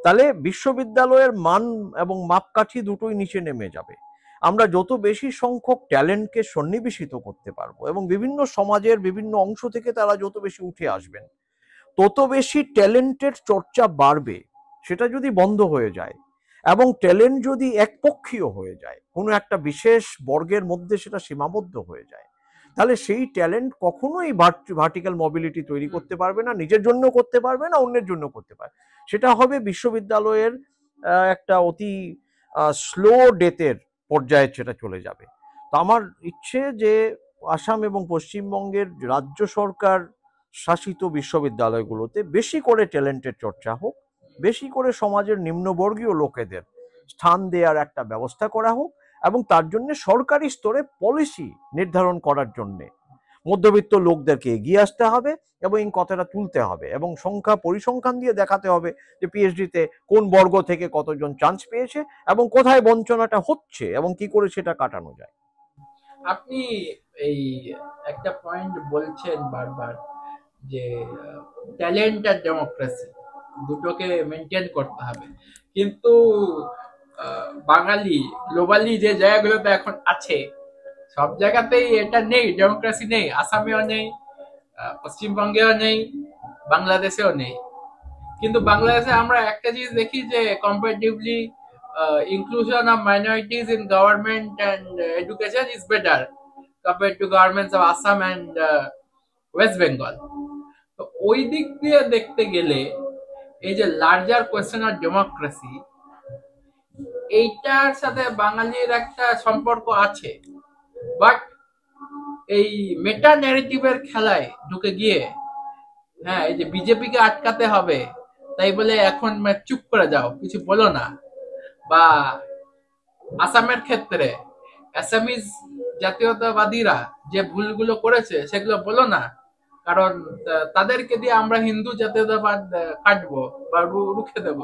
তাহলে বিশ্ববিদ্যালয়ের মান এবং মাপকাঠি দুটোই নিচে নেমে যাবে। আমরা যত বেশি সংখ্যক ট্যালেন্টকে সন্নিবেশিত করতে পারবো এবং বিভিন্ন সমাজের বিভিন্ন অংশ থেকে তারা যত বেশি উঠে আসবেন তত বেশি ট্যালেন্টের চর্চা বাড়বে। সেটা যদি বন্ধ হয়ে যায় এবং ট্যালেন্ট যদি একপক্ষীয় হয়ে যায়, কোনো একটা বিশেষ বর্গের মধ্যে সেটা সীমাবদ্ধ হয়ে যায়, তাহলে সেই ট্যালেন্ট কখনোই ভার্টিক্যাল মোবিলিটি তৈরি করতে পারবে না, নিজের জন্য করতে পারবে না, অন্যের জন্য করতে পারবে। সেটা হবে বিশ্ববিদ্যালয়ের একটা অতি স্লো ডেথের পর্যায়ে সেটা চলে যাবে। তো আমার ইচ্ছে যে আসাম এবং পশ্চিমবঙ্গের রাজ্য সরকার শাসিত বিশ্ববিদ্যালয়গুলোতে বেশি করে ট্যালেন্টের চর্চা হোক, বেশি করে সমাজের নিম্নবর্গীয় লোকেদের স্থান দেওয়ার একটা ব্যবস্থা করা হোক, এবং তার জন্য সরকারি স্তরে পলিসি নির্ধারণ করার জন্য মধ্যবিত্ত লোকদেরকে এগিয়ে আসতে হবে এবং এই কথাটা তুলতে হবে এবং সংখ্যা পরিসংখ্যান দিয়ে দেখাতে হবে যে পিএইচডিতে কোন বর্গ থেকে কতজন চান্স পেয়েছে এবং কোথায় বঞ্চনাটা হচ্ছে এবং কি করে সেটা কাটানো যায়। আপনি এই একটা পয়েন্ট বলছেন বারবার যে ট্যালেন্ট আর ডেমোক্রেসি দুটোকে মেনটেন করতে হবে, কিন্তু বাঙালি গ্লোবালি যে জায়গাগুলোতে এখন আছে সব জায়গাতেই এটা নেই, ডেমোক্রেসি নেই। আসামেও নেই, পশ্চিমবঙ্গেও নেই, বাংলাদেশেও নেই। কিন্তু বাংলাদেশে আমরা একটা জিনিস দেখি যে comparatively inclusion of minorities in government and education is better compared to governments of Assam and West Bengal. তো ওই দিক দিয়ে দেখতে গেলে এই যে লার্জার কোয়েশ্চেন অফ ডেমোক্রেসি, এইটার সাথে বাঙালির একটা সম্পর্ক আছে, বাট এই মেটা ন্যারেটিভের খেলায় ঢুকে গিয়ে হ্যাঁ এই যে বিজেপিকে আটকাতে হবে তাই বলে এখন চুপ করে যাও, কিছু বলো না, বা আসামের ক্ষেত্রে অ্যাসামিজ জাতীয়তাবাদীরা যে ভুলগুলো করেছে সেগুলো বলো না, কারণ তাদেরকে দিয়ে আমরা হিন্দু জাতীয়তাবাদ কাটবো বা রুখে দেব।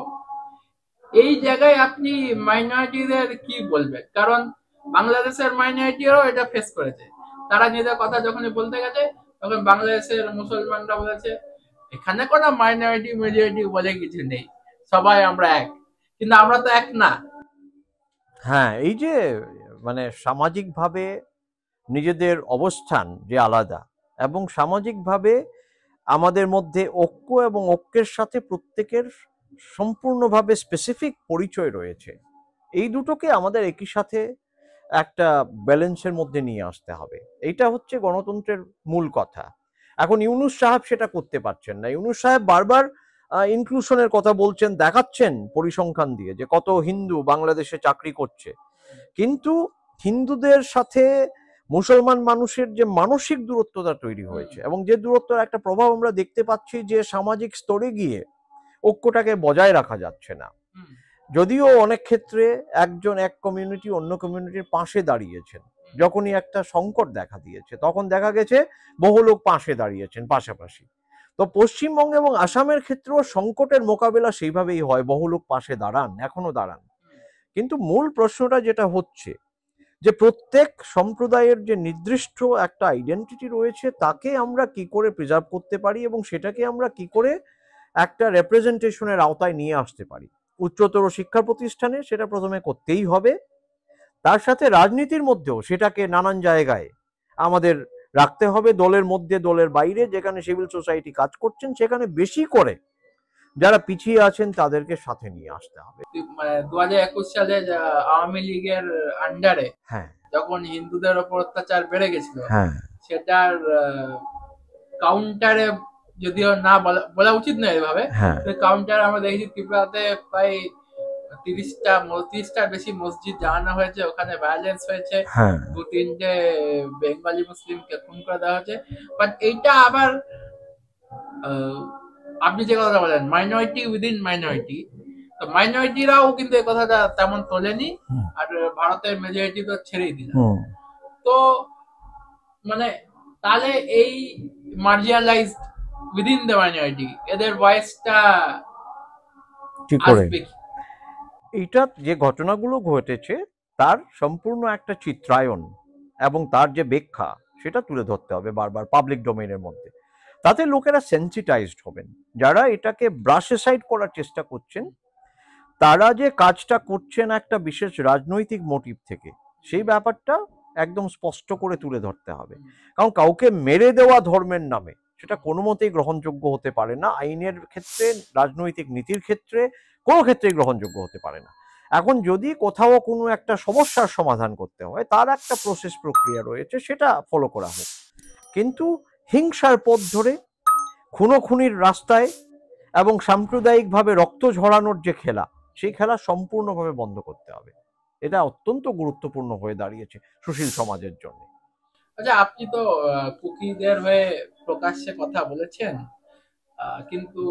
এই জায়গায় আপনি মাইনরিটিদের কি বলবেন? কারণ বাংলাদেশের মাইনরিটিরাও এটা ফেস করেছে, তারা নিজেদের কথা যখনই বলতে গেছে তখন বাংলাদেশের মুসলমানরা বলেছে এখানে কোনো মাইনরিটি মেজরিটি বলে কিছু নেই, সবাই আমরা এক, কিন্তু আমরা তো এক না। হ্যাঁ, এই যে মানে সামাজিকভাবে নিজেদের অবস্থান যে আলাদা এবং সামাজিকভাবে আমাদের মধ্যে ঐক্য এবং ঐক্যের সাথে প্রত্যেকের সম্পূর্ণভাবে স্পেসিফিক পরিচয় রয়েছে, এই দুটোকে আমাদের একই সাথে একটা ব্যালেন্সের মধ্যে নিয়ে আসতে হবে। এইটা হচ্ছে গণতন্ত্রের মূল কথা। এখন ইউনূস সাহেব সেটা করতে পারছেন না। ইউনূস সাহেব বারবার ইনক্লুশনের কথা বলছেন, দেখাচ্ছেন পরিসংখ্যান দিয়ে যে কত হিন্দু বাংলাদেশে চাকরি করছে, কিন্তু হিন্দুদের সাথে মুসলমান মানুষের যে মানসিক দূরত্বটা তৈরি হয়েছে এবং যে দূরত্বের একটা প্রভাব আমরা দেখতে পাচ্ছি যে সামাজিক স্তরে গিয়ে ঐক্যটাকে বজায় রাখা যাচ্ছে না। হুম, যদিও অনেক ক্ষেত্রে একজন এক কমিউনিটি অন্য কমিউনিটির পাশে দাঁড়িয়েছেন, যখনই একটা সংকট দেখা দিয়েছে তখন দেখা গেছে বহু লোক পাশে দাঁড়িয়েছেন পাশাপাশি। তো পশ্চিমবঙ্গ এবং আসামের ক্ষেত্রেও সংকটের মোকাবেলা সেইভাবেই হয়, বহু লোক পাশে দাঁড়ান, এখনো দাঁড়ান। কিন্তু মূল প্রশ্নটা যেটা হচ্ছে যে প্রত্যেক সম্প্রদায়ের যে নির্দিষ্ট একটা আইডেন্টিটি রয়েছে তাকে আমরা কি করে প্রিজার্ভ করতে পারি এবং সেটাকে আমরা কি করে একটা রেপ্রেজেন্টেশনের আওতায় নিয়ে আসতে পারি। উচ্চতর শিক্ষা প্রতিষ্ঠানে সেটা প্রথমে করতেই হবে, তার সাথে রাজনীতির মধ্যেও সেটাকে নানান জায়গায় আমাদের রাখতে হবে, দলের মধ্যে দলের বাইরে যেখানে সিভিল সোসাইটি কাজ করছেন সেখানে বেশি করে যারা পিছিয়ে আছেন তাদেরকে সাথে নিয়ে আসতে হবে। 2021 সালে আওয়ামী লীগের আন্ডারে হ্যাঁ, যখন হিন্দুদের ওপর অত্যাচার বেড়ে গেছিল, হ্যাঁ, সেটার কাউন্টারে, যদিও না বলা উচিত নয় এভাবে, হ্যাঁ, কাউন্টারে আমরা দেখেছি ত্রিপুরাতে প্রায় 30টার বেশি মসজিদ জ্বালানো হয়েছে, ওখানে ভায়োলেন্স হয়েছে, হ্যাঁ, 2-3টে বেঙ্গলি মুসলিমকে খুন করে দেওয়া হয়েছে। বাট এইটা আবার আপনি যে কথাটা বলেন মাইনরিটি উইদিন মাইনরিটি, তো মাইনরিটিরাও কিন্তু এই কথাটা তেমন তোলেনি, আর ভারতের মেজরিটি তো ছেড়েই দিল। তো মানে তাহলে এই মার্জিনালাইজড উইদিন দ্য মাইনরিটি এদের ভয়েসটা কি করে আসবে কি? এইটা যে ঘটনাগুলো ঘটেছে তার সম্পূর্ণ একটা চিত্রায়ন এবং তার যে ব্যাখ্যা সেটা তুলে ধরতে হবে বারবার পাবলিক ডোমেইনের মধ্যে। তাতে লোকেরা সেন্সিটাইজড হবেন, যারা এটাকে ব্রাশেসাইড করার চেষ্টা করছেন তারা যে কাজটা করছেন একটা বিশেষ রাজনৈতিক মোটিভ থেকে, সেই ব্যাপারটা একদম স্পষ্ট করে তুলে ধরতে হবে। কারণ কাউকে মেরে দেওয়া ধর্মের নামে সেটা কোনো মতেই গ্রহণযোগ্য হতে পারে না, আইনের ক্ষেত্রে, রাজনৈতিক নীতির ক্ষেত্রে, কোনো ক্ষেত্রেই গ্রহণযোগ্য হতে পারে না। এখন যদি কোথাও কোনো একটা সমস্যার সমাধান করতে হয় তার একটা প্রসেস প্রক্রিয়া রয়েছে, সেটা ফলো করা হোক। কিন্তু হিংসার পথ ধরে খুনোখুনির রাস্তায় এবং সাম্প্রদায়িকভাবে রক্ত ঝরানোর যে খেলা, সেই খেলা সম্পূর্ণভাবে বন্ধ করতে হবে। এটা অত্যন্ত গুরুত্বপূর্ণ হয়ে দাঁড়িয়েছে সুশীল সমাজের জন্য। আচ্ছা, আপনি তো কুকিদের হয়ে প্রকাশ্যে কথা বলেছেন, কিন্তু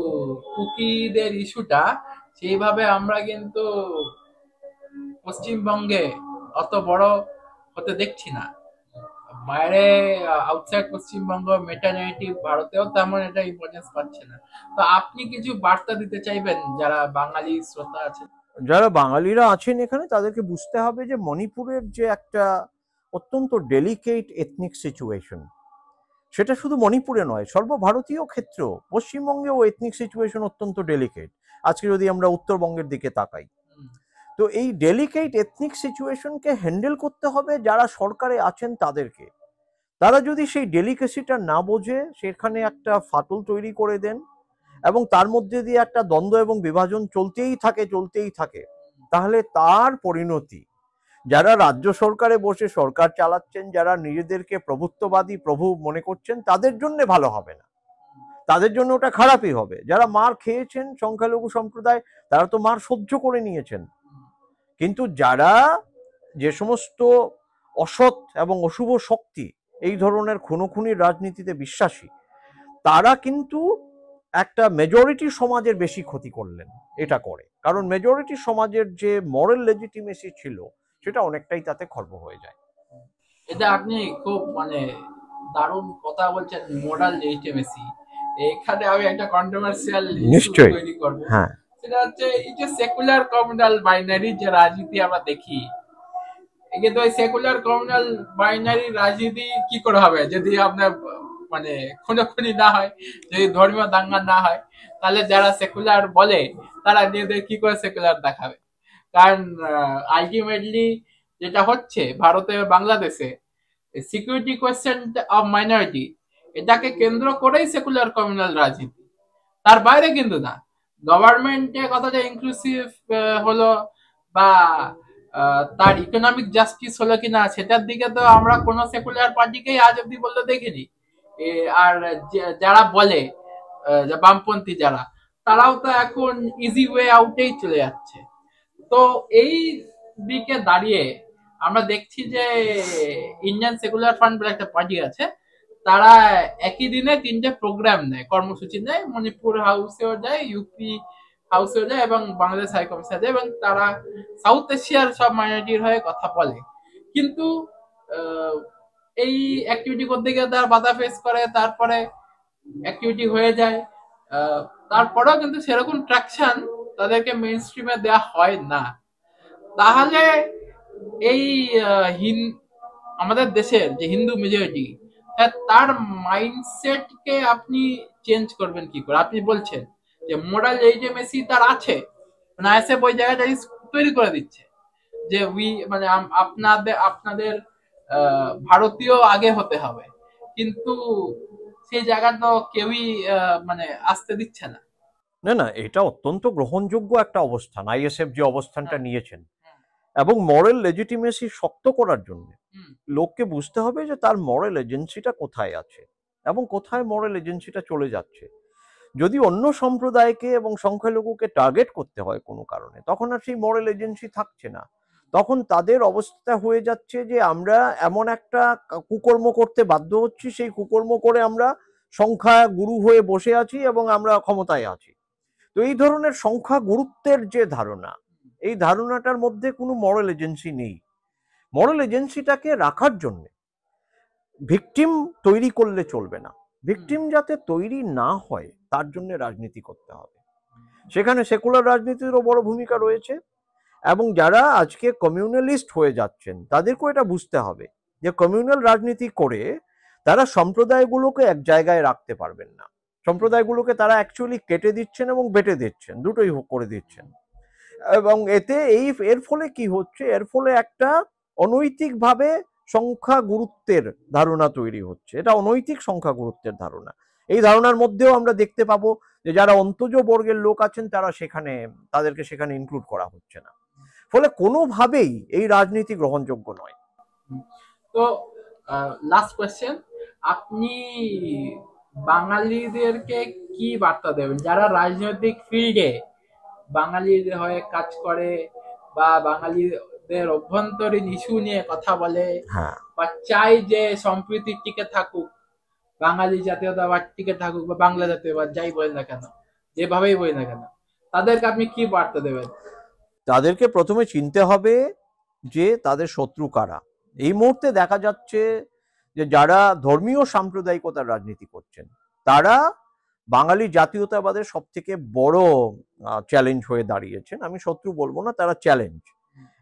কুকিদের ইস্যুটা সেইভাবে আমরা কিন্তু পশ্চিমবঙ্গে অত বড় হতে দেখছি না। বাইরে আউটসাইড পশ্চিমবঙ্গ মেটা নেগেটিভ ভারতেও তেমন এটা ইম্পর্টেন্স পাচ্ছে না। তো আপনি কিছু বার্তা দিতে চাইবেন যারা বাঙালি শ্রোতা আছে? যারা বাঙালিরা আছেন এখানে তাদেরকে বুঝতে হবে যে মণিপুরের যে একটা অত্যন্ত ডেলিকেট এথনিক সিচুয়েশন, সেটা শুধু মণিপুরে নয়, সর্বভারতীয় ক্ষেত্রেও পশ্চিমবঙ্গেও এথনিক সিচুয়েশন অত্যন্ত ডেলিকেট। আজকে যদি আমরা উত্তরবঙ্গের দিকে তাকাই, তো এই ডেলিকেট এথনিক সিচুয়েশনকে হ্যান্ডেল করতে হবে যারা সরকারে আছেন তাদেরকে। তারা যদি সেই ডেলিকেসিটা না বোঝে সেখানে একটা ফাটল তৈরি করে দেন এবং তার মধ্যে দিয়ে একটা দ্বন্দ্ব এবং বিভাজন চলতেই থাকে, তাহলে তার পরিণতি যারা রাজ্য সরকারে বসে সরকার চালাচ্ছেন, যারা নিজেদেরকে প্রভুত্ববাদী প্রভু মনে করছেন, তাদের জন্য ভালো হবে না, তাদের জন্য ওটা খারাপই হবে। যারা মার খেয়েছেন সংখ্যালঘু সম্প্রদায়, তারা তো মার সহ্য করে নিয়েছেন। কিন্তু যারা যে সমস্ত অসৎ এবং অশুভ শক্তি এই ধরনের খুনোখুনির রাজনীতিতে বিশ্বাসী, তারা কিন্তু একটা মেজরিটি সমাজের বেশি ক্ষতি করলেন এটা করে, কারণ মেজরিটি সমাজের যে মরাল লেজিটিমেসি ছিল সেটা অনেকটাই তাতে খর্ব হয়ে যায়। এটা আপনি খুব দারুণ কথা বলছেন, মোরাল লেজিটিমেসি। এখানে আমি একটা কন্ট্রোভার্সিয়াল ইস্যু নিশ্চয়ই, তৈরি করব। হ্যাঁ, সেটা হচ্ছে এই যে সেকুলার কমিউনাল বাইনারি যে রাজনীতি আমরা দেখি, একে তো সেকুলার কমিউনাল বাইনারি রাজনীতি কি করে হবে যদি আপনার খুনোখুনি না হয়, যদি ধর্মীয় দাঙ্গা না হয়, তাহলে যারা সেকুলার বলে তারা নিজেদের কি করে সেকুলার দেখাবে? কারণ আলটিমেটলি যেটা হচ্ছে ভারতে বাংলাদেশে, সিকিউরিটি কোয়েশ্চেন অফ মাইনরিটি, এটাকে কেন্দ্র করেই সেকুলার কমিউনাল রাজনীতি, তার বাইরে কিন্তু না। গভর্নমেন্টের কথাটা ইনক্লুসিভ হলো বা তার ইকোনমিক জাস্টিস হলো কিনা সেটার দিকে তো আমরা কোনো সেকুলার পার্টিকেই আজ অব্দি বলতে দেখিনি। আর যারা বলে বামপন্থী যারা, তারাও তো এখন ইজি ওয়ে আউটেই চলে যাচ্ছে। তো এই দিকে দাঁড়িয়ে আমরা দেখছি যে ইন্ডিয়ান সেকুলার ফান্ড বলে একটা পার্টি আছে, তারা একই দিনে 3টে প্রোগ্রাম নেয়, কর্মসূচি নেয়, মণিপুর হাউসেও যায়, ইউপি হাউস হয়ে যায় এবং বাংলাদেশ হাই কমিশন যায় এবং তারা সাউথ এশিয়ার সব মাইনরিটির হয়ে কথা বলে। কিন্তু আহ, এই অ্যাক্টিভিটি করতে গিয়ে তারা বাধা ফেস করে, তারপরে অ্যাক্টিভিটি হয়ে যায়। আহ, তারপরেও কিন্তু সেরকম ট্রাকশন তাদেরকে মেইন স্ট্রিমে দেওয়া হয় না। তাহলে এই আমাদের দেশের যে হিন্দু মেজরিটি, তার মাইন্ডসেটকে আপনি চেঞ্জ করবেন কি করে? আপনি বলছেন যে মোরাল লেজিটিমেসি তার আছে, না এসে ওই জায়গাটা তৈরি করে দিচ্ছে যে মানে আপনাদের আপনাদের ভারতীয় আগে হতে হবে, কিন্তু সেই জায়গা তো কেউই মানে আসতে দিচ্ছে না। না না, এটা অত্যন্ত গ্রহণযোগ্য একটা অবস্থান আইএসএফ যে অবস্থানটা হ্যাঁ, নিয়েছেন, হ্যাঁ, এবং মরাল লেজিটিমেসি শক্ত করার জন্য হুম, লোককে বুঝতে হবে যে তার মরাল এজেন্সিটা কোথায় আছে এবং কোথায় মরাল এজেন্সিটা চলে যাচ্ছে। যদি অন্য সম্প্রদায়কে এবং সংখ্যালঘুকে টার্গেট করতে হয় কোনো কারণে, তখন আর সেই মরাল এজেন্সি থাকছে না। তখন তাদের অবস্থা হয়ে যাচ্ছে যে আমরা এমন একটা কুকর্ম করতে বাধ্য হচ্ছি, সেই কুকর্ম করে আমরা সংখ্যা গুরু হয়ে বসে আছি এবং আমরা ক্ষমতায় আছি। তো এই ধরনের সংখ্যা গুরুত্বের যে ধারণা, এই ধারণাটার মধ্যে কোনো মরাল এজেন্সি নেই। মরাল এজেন্সিটাকে রাখার জন্য ভিকটিম তৈরি করলে চলবে না। ভিকটিম যাতে তৈরি না হয় তার জন্য রাজনীতি করতে হবে। সেখানে সেকুলার রাজনীতিরও বড় ভূমিকা রয়েছে, এবং যারা আজকে কমিউনালিস্ট হয়ে যাচ্ছেন তাদেরকেও এটা বুঝতে হবে যে কমিউনাল রাজনীতি করে তারা সম্প্রদায়গুলোকে এক জায়গায় রাখতে পারবেন না। সম্প্রদায়গুলোকে তারা অ্যাকচুয়ালি কেটে দিচ্ছেন এবং বেটে দিচ্ছেন, দুটোই করে দিচ্ছেন। এবং এতে এর ফলে কি হচ্ছে, এর ফলে একটা অনৈতিকভাবে সংখ্যা গুরুত্বের ধারণা তৈরি হচ্ছে। এটা অনৈতিক সংখ্যা গুরুত্বের ধারণা। এই ধারণার মধ্যেও আমরা দেখতে পাবো যে যারা অন্তজ বর্গের লোক আছেন তারা তাদেরকে সেখানে ইনক্লুড করা হচ্ছে না। ফলে কোনোভাবেই এই রাজনীতি গ্রহণযোগ্য নয়। তো লাস্ট কোয়েশ্চেন, আপনি বাঙালিদেরকে কি বার্তা দেবেন যারা রাজনৈতিক ফিল্ডে বাঙালিদের হয়ে কাজ করে বা বাঙালিদের অভ্যন্তরীণ ইস্যু নিয়ে কথা বলে হ্যাঁ, বা চাই যে সম্প্রীতি টিকে থাকুক, বাঙালি জাতীয়তাবাদ টিকে থাকুক বা বাংলা জাতীয়বাদ যাই বলেন না কেন, যেভাবেই বলি না কেন, তাদেরকে আপনি কি বার্তা দেবেন? তাদেরকে প্রথমে চিনতে হবে যে তাদের শত্রু কারা। এই মুহূর্তে দেখা যাচ্ছে যে যারা ধর্মীয় সাম্প্রদায়িকতার রাজনীতি করছেন তারা বাঙালি জাতীয়তাবাদের সব থেকে বড় চ্যালেঞ্জ হয়ে দাঁড়িয়েছেন। আমি শত্রু বলবো না, তারা চ্যালেঞ্জ।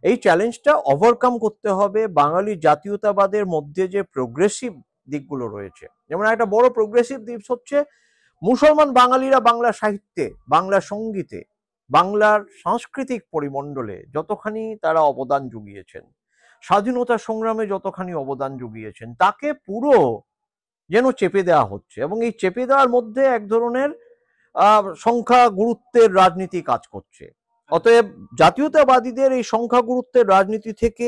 এই চ্যালেঞ্জটা ওভারকাম করতে হবে বাঙালি জাতীয়তাবাদের মধ্যে যে প্রোগ্রেসিভ দিকগুলো রয়েছে। যেমন একটা বড় প্রোগ্রেসিভ দিক হচ্ছে মুসলমান বাঙালিরা বাংলা সাহিত্যে, বাংলা সঙ্গীতে, বাংলার সাংস্কৃতিক পরিমণ্ডলে যতখানি তারা অবদান জুগিয়েছেন, স্বাধীনতা সংগ্রামে যতখানি অবদান জুগিয়েছেন, তাকে পুরো যেন চেপে দেওয়া হচ্ছে, এবং এই চেপে দেওয়ার মধ্যে এক ধরনের সংখ্যা গুরুত্বের রাজনীতি কাজ করছে। অতএব জাতীয়তাবাদীদের এই সংখ্যা গুরুত্বের রাজনীতি থেকে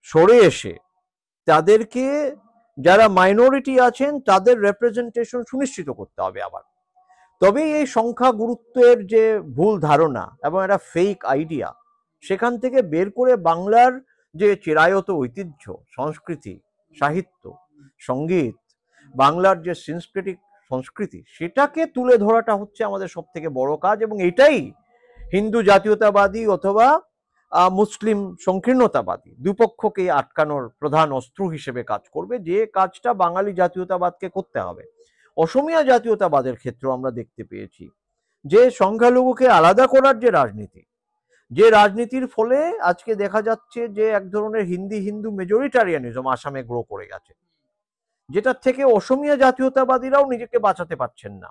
সরে এসে তাদেরকে, যারা মাইনরিটি আছেন তাদের রেপ্রেজেন্টেশন সুনিশ্চিত করতে হবে আবার। তবেই এই সংখ্যা গুরুত্বের যে ভুল ধারণা এবং একটা ফেক আইডিয়া, সেখান থেকে বের করে বাংলার যে চিরায়ত ঐতিহ্য, সংস্কৃতি, সাহিত্য, সঙ্গীত, বাংলার যে সাংস্কৃতিক সংস্কৃতি, সেটাকে তুলে ধরাটা হচ্ছে আমাদের সব থেকে বড় কাজ। এবং এটাই হিন্দু জাতীয়তাবাদী অথবা মুসলিম সংকীর্ণতাবাদী দুপক্ষকে আটকানোর প্রধান অস্ত্র হিসেবে কাজ করবে, যে কাজটা বাঙালি জাতীয়তাবাদকে করতে হবে। অসমীয়া জাতীয়তাবাদের ক্ষেত্রে আমরা দেখতে পেয়েছি যে সংখ্যালঘুকে আলাদা করার যে রাজনীতি, যে রাজনীতির ফলে আজকে দেখা যাচ্ছে যে এক ধরনের হিন্দু মেজরিটারিয়ানিজম আসামে গ্রো করে গেছে, যেটার থেকে অসমীয়া জাতীয়তাবাদীরাও নিজেকে বাঁচাতে পারছেন না।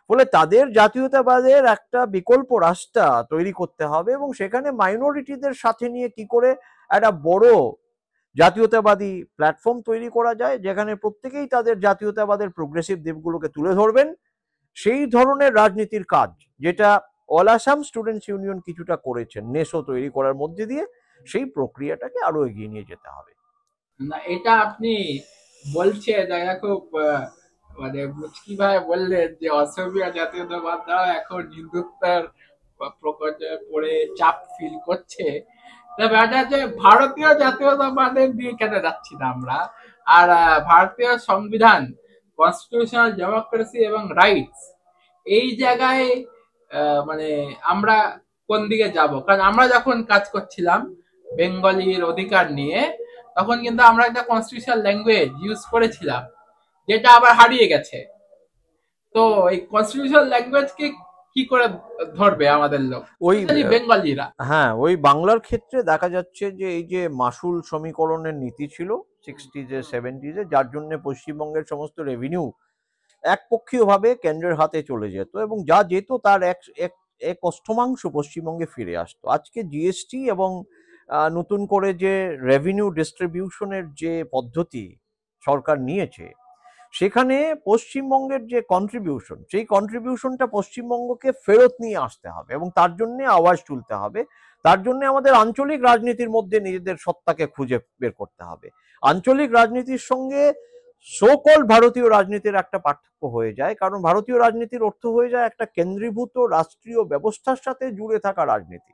ফলে তাদের জাতীয়তাবাদের একটা বিকল্প রাস্তা তৈরি করতে হবে, এবং সেখানে মাইনরিটিদের সাথে নিয়ে কি করে একটা বড় জাতীয়তাবাদী প্ল্যাটফর্ম তৈরি করা যায়, যেখানে প্রত্যেকেই তাদের জাতীয়তাবাদের প্রোগ্রেসিভ দিকগুলোকে তুলে ধরবেন। সেই ধরনের রাজনীতির কাজ যেটা অল আসাম স্টুডেন্টস ইউনিয়ন কিছুটা করেছেন নেশো তৈরি করার মধ্যে দিয়ে, সেই প্রক্রিয়াটাকে আরো এগিয়ে নিয়ে যেতে হবে। না, এটা আপনি বলছে জায়গা খুব মানে মুচকি ভাই বললেন যে অসমীয়া জাতীয়তাবাদরা এখন হিন্দুত্বের প্রকটে পড়ে চাপ ফিল করছে। তবে এটা যে ভারতীয় জাতীয়তাবাদের দিয়ে কেন যাচ্ছি না আমরা? আর ভারতীয় সংবিধান, কনস্টিটিউশনাল ডেমোক্রেসি এবং রাইটস, এই জায়গায় মানে আমরা কোন দিকে যাব। কারণ আমরা যখন কাজ করছিলাম বেঙ্গলির অধিকার নিয়ে, তখন কিন্তু আমরা একটা কনস্টিটিউশনাল ল্যাঙ্গুয়েজ ইউজ করেছিলাম, যেটা আবার হারিয়ে গেছে। তো এই কনস্টিটিউশনাল ল্যাঙ্গুয়েজকে কি করে ধরবে আমাদের লোক, ওই স্পেশালি বেঙ্গলিরা? হ্যাঁ, ওই বাংলার ক্ষেত্রে দেখা যাচ্ছে যে এই যে মাসুল সমীকরণের নীতি ছিল 60s 70s, যার জন্য পশ্চিমবঙ্গের সমস্ত রেভিনিউ একপক্ষীয়ভাবে কেন্দ্রের হাতে চলে যেত এবং যা যেত তার এক এক এক অষ্টমাংশ পশ্চিমবঙ্গে ফিরে আসতো। আজকে জিএসটি এবং নতুন করে যে রেভিনিউ ডিস্ট্রিবিউশনের যে পদ্ধতি সরকার নিয়েছে, সেখানে পশ্চিমবঙ্গের যে কন্ট্রিবিউশন, সেই কন্ট্রিবিউশনটা পশ্চিমবঙ্গকে ফেরত নিয়ে আসতে হবে এবং তার জন্য আওয়াজ তুলতে হবে। তার জন্য আমাদের আঞ্চলিক রাজনীতির মধ্যে নিজেদের সত্তাকে খুঁজে বের করতে হবে। আঞ্চলিক রাজনীতির সঙ্গে সোকল ভারতীয় রাজনীতির একটা পার্থক্য হয়ে যায়, কারণ ভারতীয় রাজনীতির অর্থ হয়ে যায় একটা কেন্দ্রীভূত রাষ্ট্রীয় ব্যবস্থার সাথে জুড়ে থাকা রাজনীতি।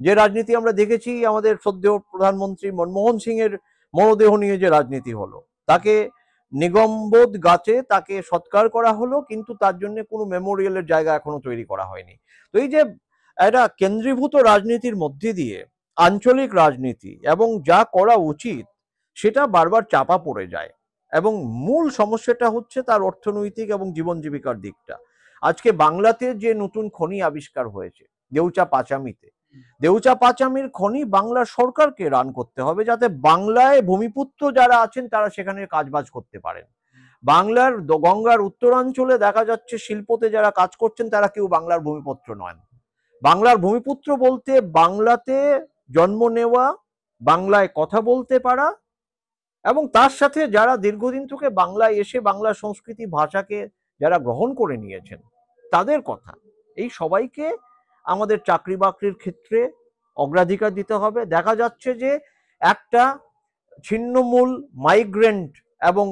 যে রাজনীতি আমরা দেখেছি আমাদের শ্রদ্ধেয় প্রধানমন্ত্রী মনমোহন সিং এর মরদেহ নিয়ে যে রাজনীতি হলো, তাকে নিগমবোধ গাছে তাকে সৎকার করা হলো, কিন্তু তার জন্য কোনো মেমোরিয়ালের জায়গা এখনো তৈরি করা হয়নি। তো এই যে একটা কেন্দ্রীভূত রাজনীতির মধ্যে দিয়ে আঞ্চলিক রাজনীতি এবং যা করা উচিত সেটা বারবার চাপা পড়ে যায় এবং মূল সমস্যাটা হচ্ছে তার অর্থনৈতিক এবং জীবন জীবিকার দিকটা। আজকে বাংলাতে যে নতুন খনি আবিষ্কার হয়েছে দেউচা পাচামিতে, দেউচা পাচামির খনি বাংলার সরকারকে রান করতে হবে, যাতে বাংলায় ভূমিপুত্র যারা আছেন তারা সেখানে কাজবাজ করতে পারেন। বাংলার গঙ্গার উত্তরাঞ্চলে দেখা যাচ্ছে শিল্পতে যারা কাজ করছেন তারা কেউ বাংলার ভূমিপুত্র নয়। বাংলার ভূমিপুত্র বলতে বাংলাতে জন্ম নেওয়া, বাংলায় কথা বলতে পারা এবং তার সাথে যারা দীর্ঘদিন থেকে বাংলায় এসে বাংলা সংস্কৃতি ভাষাকে যারা গ্রহণ করে নিয়েছেন তাদের কথা। এই সবাইকে আমাদের চাকরি বাকরির ক্ষেত্রে অগ্রাধিকার দিতে হবে। দেখা যাচ্ছে যে একটা ছিন্নমূল মাইগ্রেন্ট এবং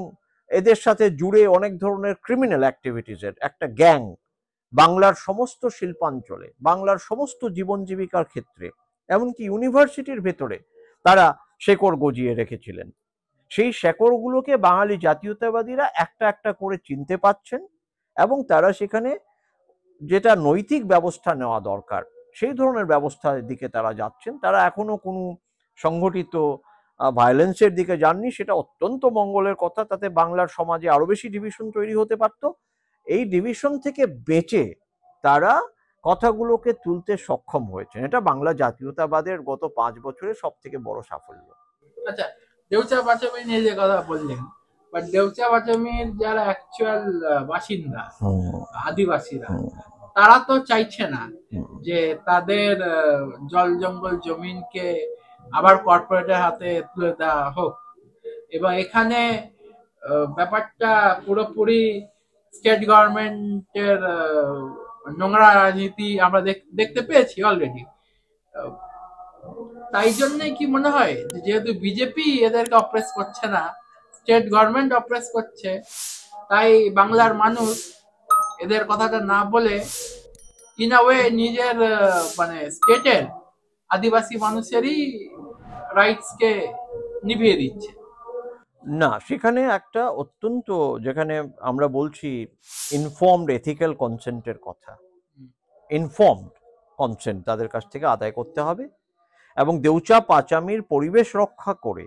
এদের সাথে জুড়ে অনেক ধরনের ক্রিমিনাল অ্যাক্টিভিটিসের একটা গ্যাং বাংলার সমস্ত শিল্পাঞ্চলে, বাংলার সমস্ত জীবন জীবিকার ক্ষেত্রে, এমনকি ইউনিভার্সিটির ভেতরে তারা শেকড় গজিয়ে রেখেছিলেন। সেই শেকড়গুলোকে বাঙালি জাতীয়তাবাদীরা একটা একটা করে চিনতে পাচ্ছেন এবং তারা সেখানে যেটা নৈতিক ব্যবস্থা নেওয়া দরকার সেই ধরনের ব্যবস্থার দিকে তারা যাচ্ছেন। তারা এখনো কোনো সংগঠিত ভায়োলেন্সের দিকে যাননি, সেটা অত্যন্ত মঙ্গলের কথা। তাতে বাংলার সমাজে আরো বেশি ডিভিশন তৈরি হতে পারত। এই ডিভিশন থেকে বেঁচে তারা কথাগুলোকে তুলতে সক্ষম হয়েছেন। এটা বাংলা জাতীয়তাবাদের গত 5 বছরের সব থেকে বড় সাফল্য। আচ্ছা, দেউচা পাচামি নিয়ে যে কথা বললেন, বাট দেউচা পাচামির যারা অ্যাকচুয়াল বাসিন্দা, আদিবাসীরা, তারা তো চাইছে না যে তাদের জল জঙ্গল জমিনকে আবার কর্পোরেটের হাতে তুলে দেওয়া হোক। এবং এখানে ব্যাপারটা পুরোপুরি স্টেট গভর্নমেন্টের নোংরা রাজনীতি আমরা দেখতে পেয়েছি অলরেডি। তাই জন্যই কি মনে হয় যেহেতু বিজেপি এদেরকে অপ্রেস করছে না, স্টেট গভর্নমেন্ট অপ্রেস করছে, তাই বাংলার মানুষ এদের কথাটা না বলে ইন আ ওয়ে নিজের মানে স্টেটের আদিবাসী মানুষেরই রাইটস কে নিভিয়ে দিচ্ছে? না, সেখানে একটা অত্যন্ত, যেখানে আমরা বলছি ইনফর্মড এথিক্যাল কনসেন্টের কথা, ইনফর্মড কনসেন্ট তাদের কাছ থেকে আদায় করতে হবে এবং দেউচা পাচামির পরিবেশ রক্ষা করে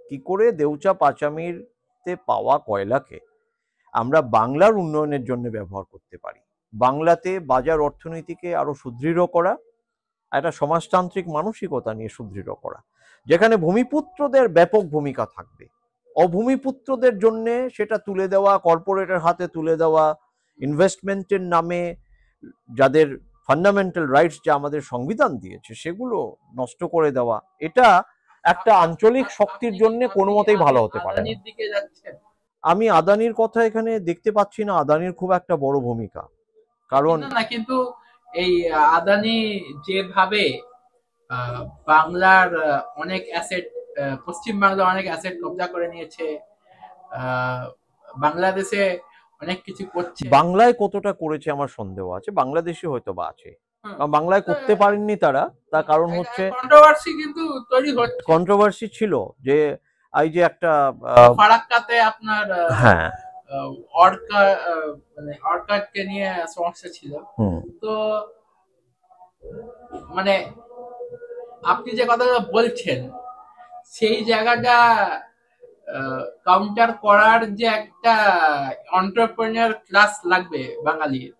কি করে দেউচা পাচামিরতে পাওয়া কয়লাকে আমরা বাংলার উন্নয়নের জন্য ব্যবহার করতে পারি। বাংলাতে বাজার অর্থনীতিকে আরো সুদৃঢ় করা, একটা সমাজতান্ত্রিক মানসিকতা নিয়ে সুদৃঢ় করা, যেখানে ভূমিপুত্রদের ব্যাপক ভূমিকা থাকবে, অভূমিপুত্রদের জন্য সেটা তুলে দেওয়া, কর্পোরেটের হাতে তুলে দেওয়া, ইনভেস্টমেন্টের নামে যাদের ফান্ডামেন্টাল রাইটস যা আমাদের সংবিধান দিয়েছে সেগুলো নষ্ট করে দেওয়া, এটা একটা আঞ্চলিক শক্তির জন্য কোনো মতেই ভালো হতে পারে না। আমি আদানির কথা এখানে দেখতে পাচ্ছি না আদানির খুব একটা বড় ভূমিকা, কারণ না, কিন্তু এই আদানি যেভাবে বাংলার অনেক অ্যাসেট, পশ্চিম বাংলা অনেক অ্যাসেট কবজা করে নিয়েছে, বাংলাদেশে অনেক কিছু করছে। বাংলায় কতটা করেছে আমার সন্দেহ আছে, বাংলাদেশে হয়তো বা আছে, বাংলায় করতে পারেননি তারা। তার কারণ হচ্ছে কন্ট্রোভার্সি কিন্তু তৈরি হচ্ছে। কন্ট্রোভার্সি ছিল যে এই যে একটা ফারাক্কাতে আপনার হ্যাঁ অর্কা মানে অর্কাডকে নিয়ে সমস্যা ছিল। তো মানে আপনি যে কথাটা বলছেন সেই জায়গাটা কাউন্টার করার যে একটা এন্টারপ্রেনিউর ক্লাস লাগবে বাঙালির,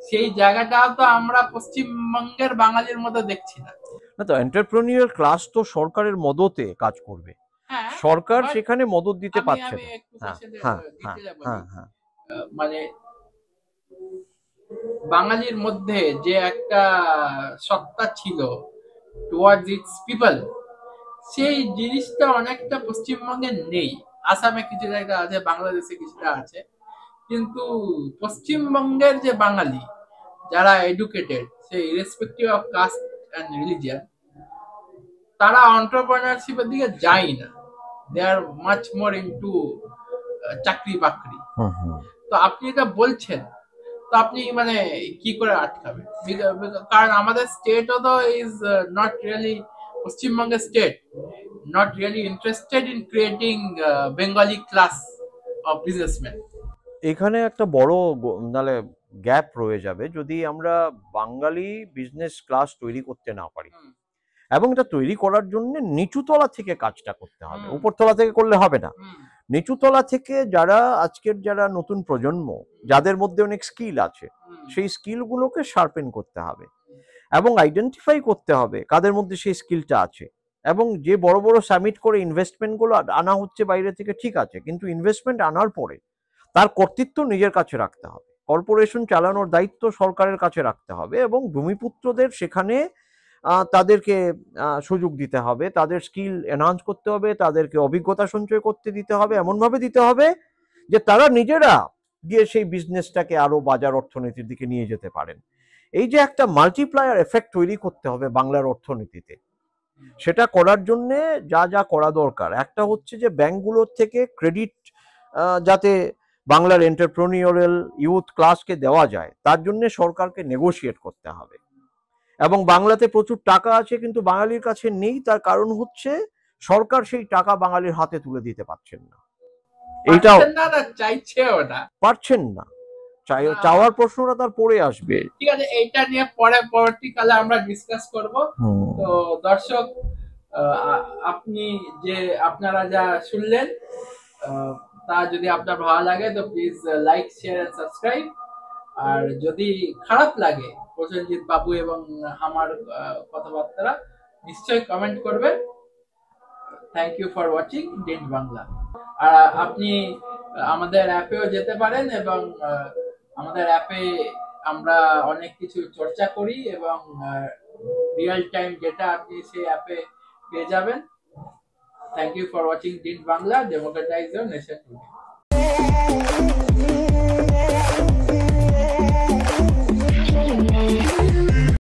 সেই জায়গাটাও তো আমরা পশ্চিমবঙ্গের বাঙালির মধ্যে দেখছি না। না তো এন্টারপ্রেনিউর ক্লাস তো সরকারের মদতে কাজ করবে, হ্যাঁ, সরকার but সেখানে মদত দিতে আমি পারছে আমি না। একটু হ্যাঁ কোশ্চেনে হ্যাঁ হ্যাঁ ডিটেইলে বলি। হ্যাঁ হ্যাঁ মানে বাঙালির মধ্যে যে একটা সত্তা ছিল টুয়ার্ডস ইটস পিপল, সেই জিনিসটা অনেকটা পশ্চিমবঙ্গে নেই। আসামে কিছু জায়গা আছে, বাংলাদেশে কিছুটা আছে, কিন্তু পশ্চিমবঙ্গের যে বাঙালি যারা এডুকেটেড, সেই irrespective of caste and religion, তারা এন্টারপ্রেনারশিপের দিকে যায় না। দে আর মাচ মোর ইনটু চাকরি বাকরি। তো আপনি এটা বলছেন, তো আপনি মানে কি করে আটকাবেন? কারণ আমাদের স্টেটও তো ইজ নট রিয়েলি, পশ্চিমবঙ্গের state not really interested in creating Bengali class of businessman. এখানে একটা বড় নালে গ্যাপ রয়ে যাবে যদি আমরা বাঙালি বিজনেস ক্লাস তৈরি করতে না পারি। এবং এটা তৈরি করার জন্য নিচুতলা থেকে কাজটা করতে হবে, উপরতলা থেকে করলে হবে না। নিচুতলা থেকে যারা নতুন প্রজন্ম, যাদের মধ্যে অনেক স্কিল আছে, সেই স্কিলগুলোকে শার্পেন করতে হবে এবং আইডেন্টিফাই করতে হবে কাদের মধ্যে সেই স্কিলটা আছে। এবং যে বড় বড় সামিট করে ইনভেস্টমেন্টগুলো আনা হচ্ছে বাইরে থেকে, ঠিক আছে, কিন্তু ইনভেস্টমেন্ট আনার পরে তার কর্তৃত্ব নিজের কাছে রাখতে হবে, কর্পোরেশন চালানোর দায়িত্ব সরকারের কাছে রাখতে হবে এবং ভূমিপুত্রদের সেখানে তাদেরকে সুযোগ দিতে হবে, তাদের স্কিল এনহান্স করতে হবে, তাদেরকে অভিজ্ঞতা সঞ্চয় করতে দিতে হবে, এমনভাবে দিতে হবে যে তারা নিজেরা গিয়ে সেই বিজনেসটাকে আরো বাজার অর্থনীতির দিকে নিয়ে যেতে পারেন। এই যে একটা মাল্টিপ্লায়ার এফেক্ট তৈরি করতে হবে বাংলার অর্থনীতিতে, সেটা করার জন্য যা যা করা দরকার, একটা হচ্ছে যে ব্যাংকগুলোর থেকে ক্রেডিট যাতে বাংলার এন্টারপ্রেনিউরিয়াল ইউথ ক্লাসকে দেওয়া যায়, তার জন্য সরকারকে নেগোশিয়েট করতে হবে। এবং বাংলাতে প্রচুর টাকা আছে কিন্তু বাঙালির কাছে নেই, তার কারণ হচ্ছে সরকার সেই টাকা বাঙালির হাতে তুলে দিতে পারছেন না। এইটাও চাইছেও না, পারছেন না, চাওয়ার প্রশ্নটা তার পরে আসবে। ঠিক আছে, এইটা নিয়ে পরবর্তীকালে আমরা ডিসকাস করব। তো দর্শক, আপনি যে আপনারা যা শুনলেন, তা যদি আপনার ভালো লাগে তো please like, share and subscribe. আর যদি খারাপ লাগে প্রসেনজিৎ বাবু এবং আমার কথাবার্তা, নিশ্চয়ই কমেন্ট করবেন। থ্যাংক ইউ ফর ওয়াচিং ডিন্ট বাংলা। আর আপনি আমাদের অ্যাপেও যেতে পারেন এবং আমাদের অ্যাপে আমরা অনেক কিছু চর্চা করি এবং রিয়েল টাইম যেটা আপনি সেই অ্যাপে পেয়ে যাবেন। থ্যাংক ইউ ফর ওয়াচিং ডিন্ট Bangla, democratize your nation today.